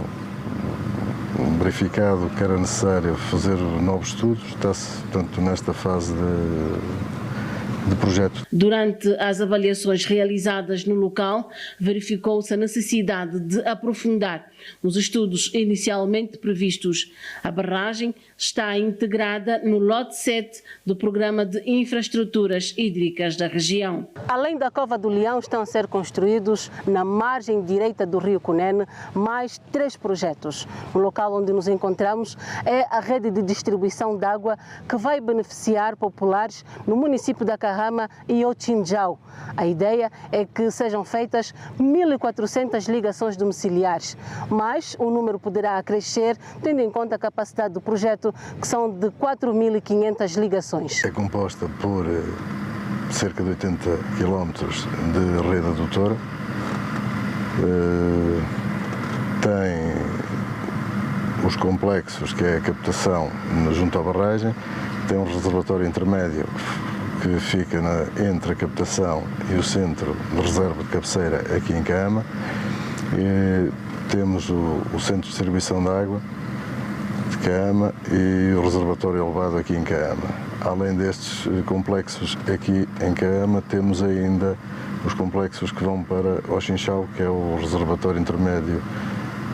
verificado que era necessário fazer novos estudos, está-se, portanto, nesta fase de projeto. Durante as avaliações realizadas no local, verificou-se a necessidade de aprofundar os estudos inicialmente previstos. A barragem está integrada no lote 7 do Programa de Infraestruturas Hídricas da região. Além da Cova do Leão, estão a ser construídos na margem direita do rio Cunene mais 3 projetos. No local onde nos encontramos é a rede de distribuição de água que vai beneficiar populares no município da Carreira Kahama e Otchinjau. A ideia é que sejam feitas 1.400 ligações domiciliares, mas o número poderá crescer tendo em conta a capacidade do projeto, que são de 4.500 ligações. É composta por cerca de 80 km de rede adutora, tem os complexos, que é a captação junto à barragem, tem um reservatório intermédio que fica entre a captação e o centro de reserva de cabeceira aqui em Kahama. Temos o centro de distribuição de água de Kahama e o reservatório elevado aqui em Kahama. Além destes complexos aqui em Kahama, temos ainda os complexos que vão para Ochinchau, que é o reservatório intermédio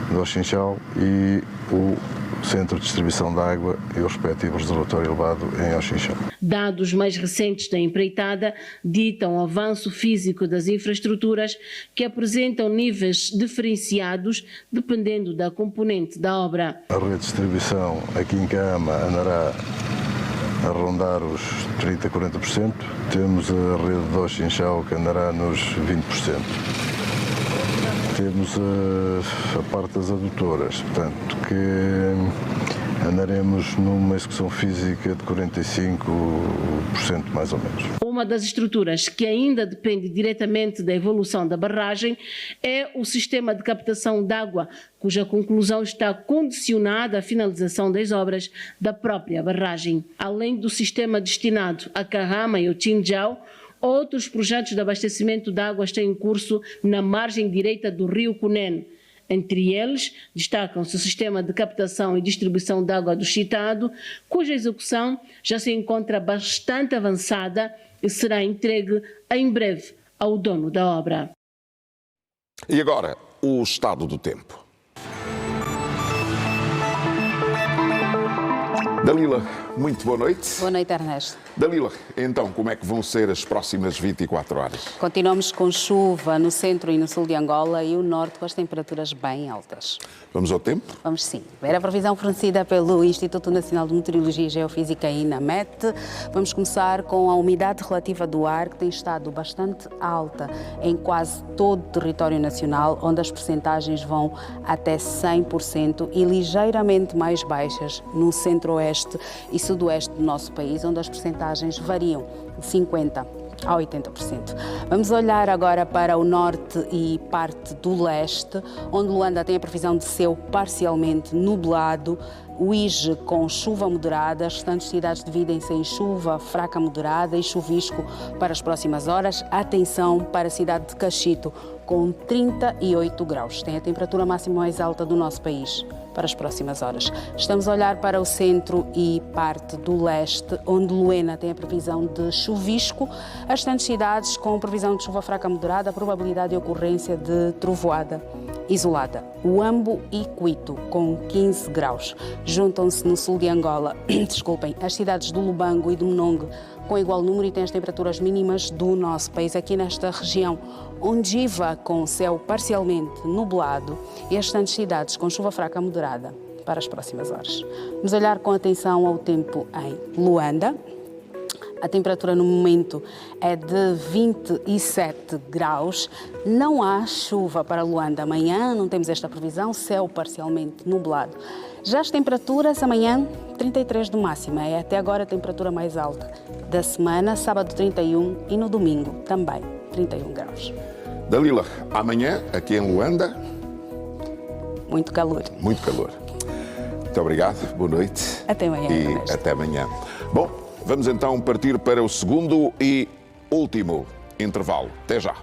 de Ochinchau, e o centro de distribuição de água e o respectivo reservatório elevado em Ochinchau. Dados mais recentes da empreitada ditam o avanço físico das infraestruturas, que apresentam níveis diferenciados dependendo da componente da obra. A rede de distribuição aqui em Kahama andará a rondar os 30% a 40%. Temos a rede de Ochinchau, que andará nos 20%. Temos a parte das adutoras, portanto, que andaremos numa execução física de 45% mais ou menos. Uma das estruturas que ainda depende diretamente da evolução da barragem é o sistema de captação de água, cuja conclusão está condicionada à finalização das obras da própria barragem. Além do sistema destinado a Kahama e Otchinjau, outros projetos de abastecimento de água estão em curso na margem direita do rio Cunene. Entre eles, destacam-se o sistema de captação e distribuição de água do Chitado, cuja execução já se encontra bastante avançada e será entregue em breve ao dono da obra. E agora, o estado do tempo. Dalila, muito boa noite. Boa noite, Ernesto. Dalila, então, como é que vão ser as próximas 24 horas? Continuamos com chuva no centro e no sul de Angola e o norte com as temperaturas bem altas. Vamos ao tempo? Vamos sim. Ver a previsão fornecida pelo Instituto Nacional de Meteorologia e Geofísica, INAMET. Vamos começar com a umidade relativa do ar, que tem estado bastante alta em quase todo o território nacional, onde as percentagens vão até 100% e ligeiramente mais baixas no centro-oeste e sudoeste do nosso país, onde as percentagens variam de 50% a 80%. Vamos olhar agora para o norte e parte do leste, onde Luanda tem a previsão de céu parcialmente nublado, Uíge com chuva moderada, as restantes cidades dividem-se em chuva fraca moderada e chuvisco para as próximas horas. Atenção para a cidade de Cachito, com 38 graus. Tem a temperatura máxima mais alta do nosso país para as próximas horas. Estamos a olhar para o centro e parte do leste, onde Luena tem a previsão de chuvisco. As restantes cidades com previsão de chuva fraca moderada, a probabilidade de ocorrência de trovoada isolada. Huambo e Cuito, com 15 graus. Juntam-se no sul de Angola, desculpem, as cidades do Lubango e do Mnongue, com igual número, e têm as temperaturas mínimas do nosso país. Aqui nesta região, Ondiva com céu parcialmente nublado e as restantes cidades com chuva fraca moderada para as próximas horas. Vamos olhar com atenção ao tempo em Luanda. A temperatura no momento é de 27 graus. Não há chuva para Luanda amanhã, não temos esta previsão, céu parcialmente nublado. Já as temperaturas amanhã, 33 de máxima, é até agora a temperatura mais alta da semana, sábado 31 e no domingo também 31 graus. Dalila, amanhã aqui em Luanda... Muito calor. Muito calor. Muito obrigado, boa noite. Até amanhã. E até amanhã. Bom, vamos então partir para o segundo e último intervalo. Até já.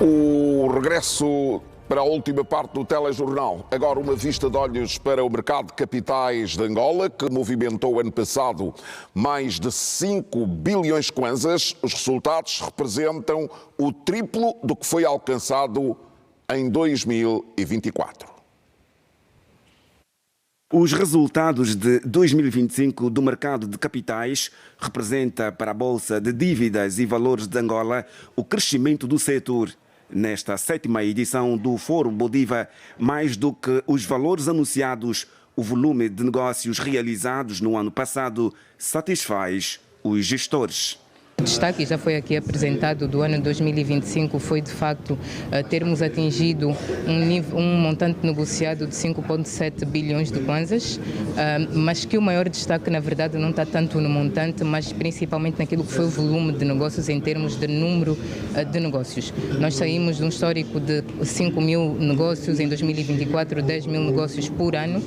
O regresso para a última parte do telejornal. Agora uma vista de olhos para o mercado de capitais de Angola, que movimentou ano passado mais de 5 bilhões de kwanzas. Os resultados representam o triplo do que foi alcançado em 2024. Os resultados de 2025 do mercado de capitais representa para a Bolsa de Dívidas e Valores de Angola o crescimento do setor. Nesta 7ª edição do Fórum Bodiva, mais do que os valores anunciados, o volume de negócios realizados no ano passado satisfaz os gestores. O destaque já foi aqui apresentado do ano 2025 foi de facto termos atingido um montante negociado de 5,7 bilhões de kwanzas, mas que o maior destaque na verdade não está tanto no montante, mas principalmente naquilo que foi o volume de negócios em termos de número de negócios. Nós saímos de um histórico de 5 mil negócios, em 2024 10 mil negócios por ano,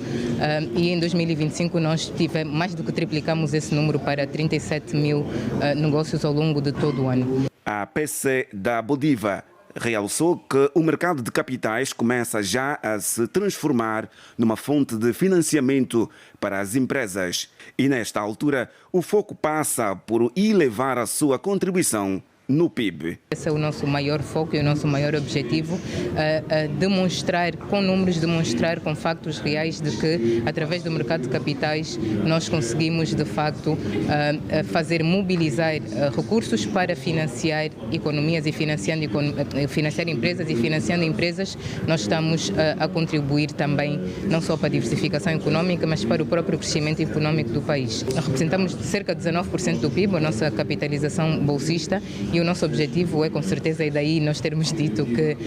e em 2025 nós tivemos mais do que triplicamos esse número para 37 mil negócios ao longo de todo o ano. A PC da Bodiva realçou que o mercado de capitais começa já a se transformar numa fonte de financiamento para as empresas. E nesta altura, o foco passa por elevar a sua contribuição no PIB. Esse é o nosso maior foco e o nosso maior objetivo, demonstrar com números, demonstrar com factos reais de que através do mercado de capitais nós conseguimos de facto fazer mobilizar recursos para financiar economias e financiar empresas e financiando empresas nós estamos a contribuir também não só para a diversificação económica, mas para o próprio crescimento económico do país. Representamos cerca de 19% do PIB, a nossa capitalização bolsista, e o nosso objetivo é, com certeza, e daí nós termos dito que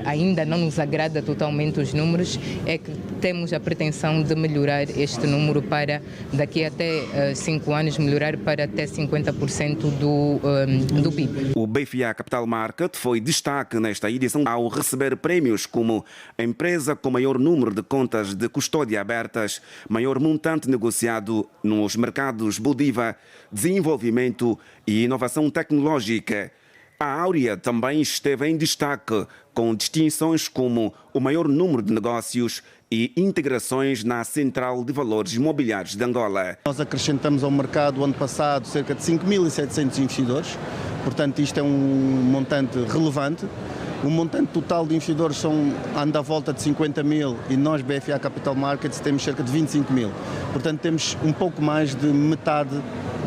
ainda não nos agrada totalmente os números, é que temos a pretensão de melhorar este número para, daqui até 5 anos, melhorar para até 50% do PIB. O BFA Capital Market foi destaque nesta edição ao receber prémios como a empresa com maior número de contas de custódia abertas, maior montante negociado nos mercados Bodiva, desenvolvimento e inovação tecnológica. A Áurea também esteve em destaque, com distinções como o maior número de negócios e integrações na Central de Valores Imobiliários de Angola. Nós acrescentamos ao mercado, ano passado, cerca de 5.700 investidores, portanto isto é um montante relevante. O montante total de investidores anda à volta de 50 mil e nós, BFA Capital Markets, temos cerca de 25 mil. Portanto, temos um pouco mais de metade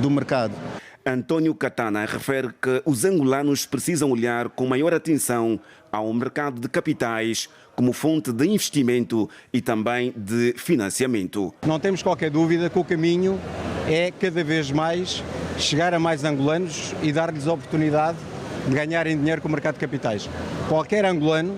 do mercado. António Catana refere que os angolanos precisam olhar com maior atenção ao mercado de capitais como fonte de investimento e também de financiamento. Não temos qualquer dúvida que o caminho é cada vez mais chegar a mais angolanos e dar-lhes a oportunidade de ganharem dinheiro com o mercado de capitais. Qualquer angolano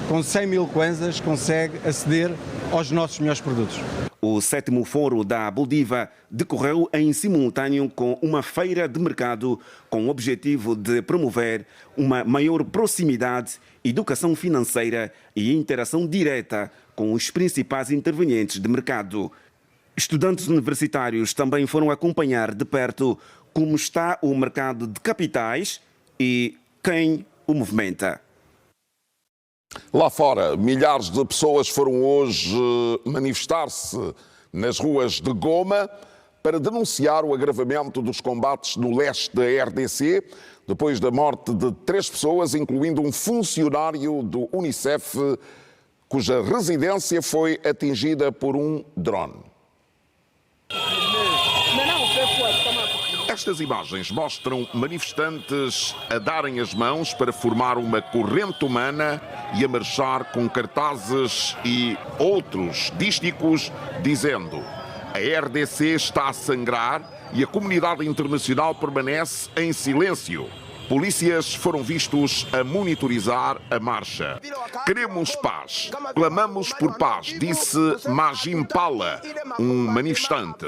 com 100 mil kwanzas consegue aceder aos nossos melhores produtos. O 7º Fórum da Bodiva decorreu em simultâneo com uma feira de mercado com o objetivo de promover uma maior proximidade, educação financeira e interação direta com os principais intervenientes de mercado. Estudantes universitários também foram acompanhar de perto como está o mercado de capitais e quem o movimenta. Lá fora, milhares de pessoas foram hoje manifestar-se nas ruas de Goma para denunciar o agravamento dos combates no leste da RDC, depois da morte de 3 pessoas, incluindo um funcionário do Unicef, cuja residência foi atingida por um drone. Estas imagens mostram manifestantes a darem as mãos para formar uma corrente humana e a marchar com cartazes e outros dísticos dizendo: a RDC está a sangrar e a comunidade internacional permanece em silêncio. Polícias foram vistos a monitorizar a marcha. Queremos paz, clamamos por paz, disse Majim Pala, um manifestante.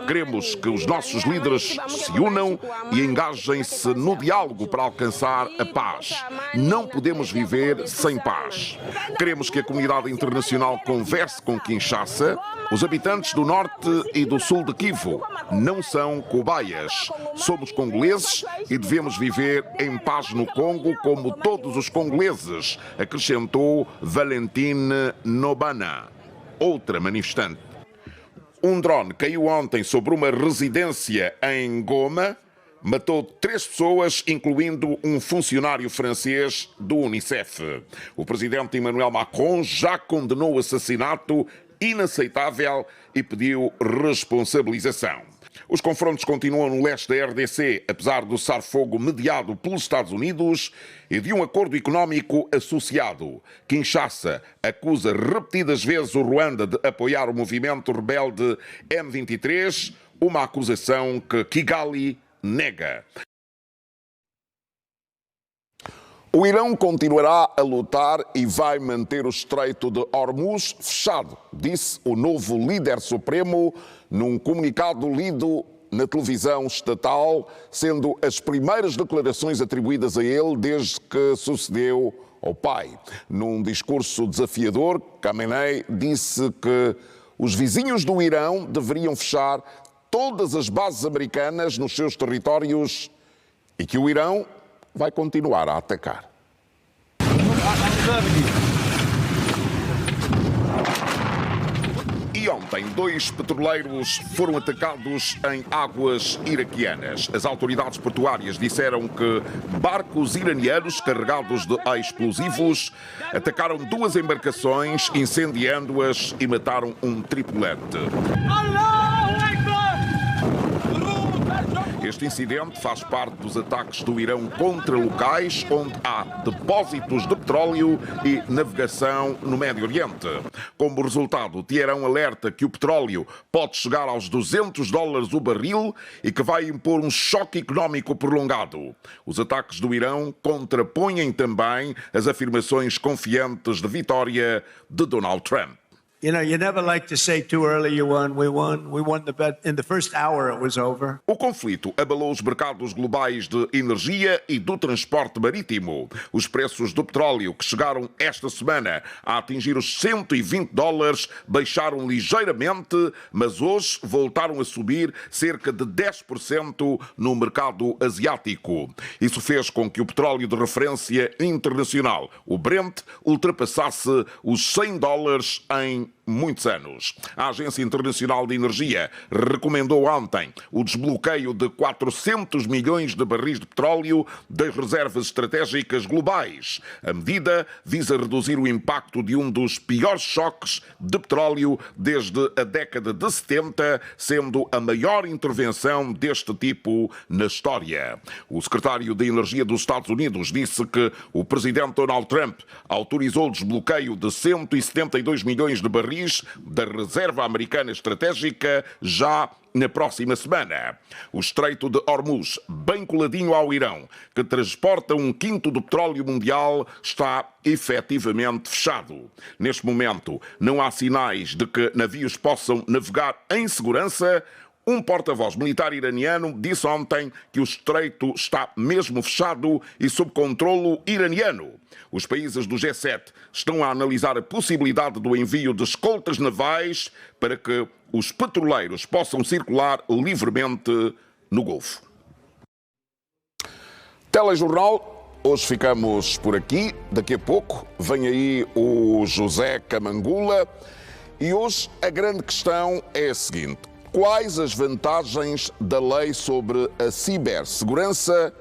Queremos que os nossos líderes se unam e engajem-se no diálogo para alcançar a paz. Não podemos viver sem paz. Queremos que a comunidade internacional converse com Kinshasa. Os habitantes do norte e do sul de Kivu não são cobaias. Somos congoleses e devemos viver em paz no Congo como todos os congoleses, acrescentou Valentine Nobana, outra manifestante. Um drone caiu ontem sobre uma residência em Goma, matou 3 pessoas, incluindo um funcionário francês do Unicef. O presidente Emmanuel Macron já condenou o assassinato inaceitável e pediu responsabilização. Os confrontos continuam no leste da RDC, apesar do cessar-fogo mediado pelos Estados Unidos e de um acordo económico associado. Kinshasa acusa repetidas vezes o Ruanda de apoiar o movimento rebelde M23, uma acusação que Kigali nega. O Irão continuará a lutar e vai manter o Estreito de Hormuz fechado, disse o novo líder supremo num comunicado lido na televisão estatal, sendo as primeiras declarações atribuídas a ele desde que sucedeu ao pai. Num discurso desafiador, Khamenei disse que os vizinhos do Irão deveriam fechar todas as bases americanas nos seus territórios e que o Irão vai continuar a atacar. E ontem, 2 petroleiros foram atacados em águas iraquianas. As autoridades portuárias disseram que barcos iranianos carregados de explosivos atacaram 2 embarcações, incendiando-as e mataram um tripulante. Este incidente faz parte dos ataques do Irão contra locais onde há depósitos de petróleo e navegação no Médio Oriente. Como resultado, o Teherão alerta que o petróleo pode chegar aos $200 o barril e que vai impor um choque económico prolongado. Os ataques do Irão contrapõem também as afirmações confiantes de vitória de Donald Trump. You know, you never like to say too early you won. We won. We won the bet. In the first hour it was over. O conflito abalou os mercados globais de energia e do transporte marítimo. Os preços do petróleo, que chegaram esta semana a atingir os $120, baixaram ligeiramente, mas hoje voltaram a subir cerca de 10% no mercado asiático. Isso fez com que o petróleo de referência internacional, o Brent, ultrapassasse os $100 em muitos anos. A Agência Internacional de Energia recomendou ontem o desbloqueio de 400 milhões de barris de petróleo das reservas estratégicas globais. A medida visa reduzir o impacto de um dos piores choques de petróleo desde a década de 70, sendo a maior intervenção deste tipo na história. O secretário de Energia dos Estados Unidos disse que o presidente Donald Trump autorizou o desbloqueio de 172 milhões de barris da reserva americana estratégica já na próxima semana. O Estreito de Hormuz, bem coladinho ao Irão, que transporta 1/5 do petróleo mundial, está efetivamente fechado. Neste momento, não há sinais de que navios possam navegar em segurança. Um porta-voz militar iraniano disse ontem que o estreito está mesmo fechado e sob controlo iraniano. Os países do G7 estão a analisar a possibilidade do envio de escoltas navais para que os petroleiros possam circular livremente no Golfo. Telejornal, hoje ficamos por aqui. Daqui a pouco vem aí o José Camangula e hoje a grande questão é a seguinte: quais as vantagens da lei sobre a cibersegurança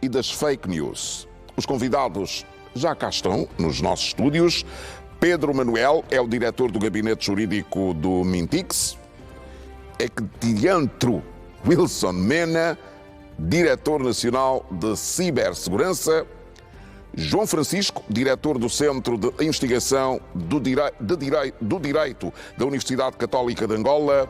e das fake news? Os convidados já cá estão nos nossos estúdios. Pedro Manuel é o diretor do gabinete jurídico do Mintix. Ectiliantro Wilson Mena, diretor nacional de cibersegurança. João Francisco, diretor do Centro de Investigação do Direito da Universidade Católica de Angola.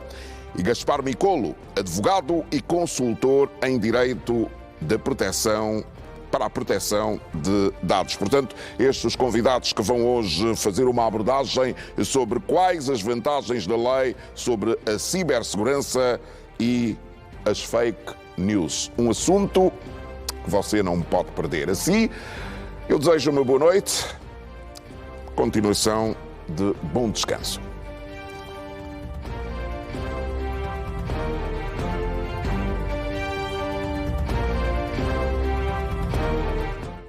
E Gaspar Micolo, advogado e consultor em Direito da Proteção para a proteção de dados. Portanto, estes os convidados que vão hoje fazer uma abordagem sobre quais as vantagens da lei sobre a cibersegurança e as fake news. Um assunto que você não pode perder. Assim, eu desejo uma boa noite, continuação de bom descanso.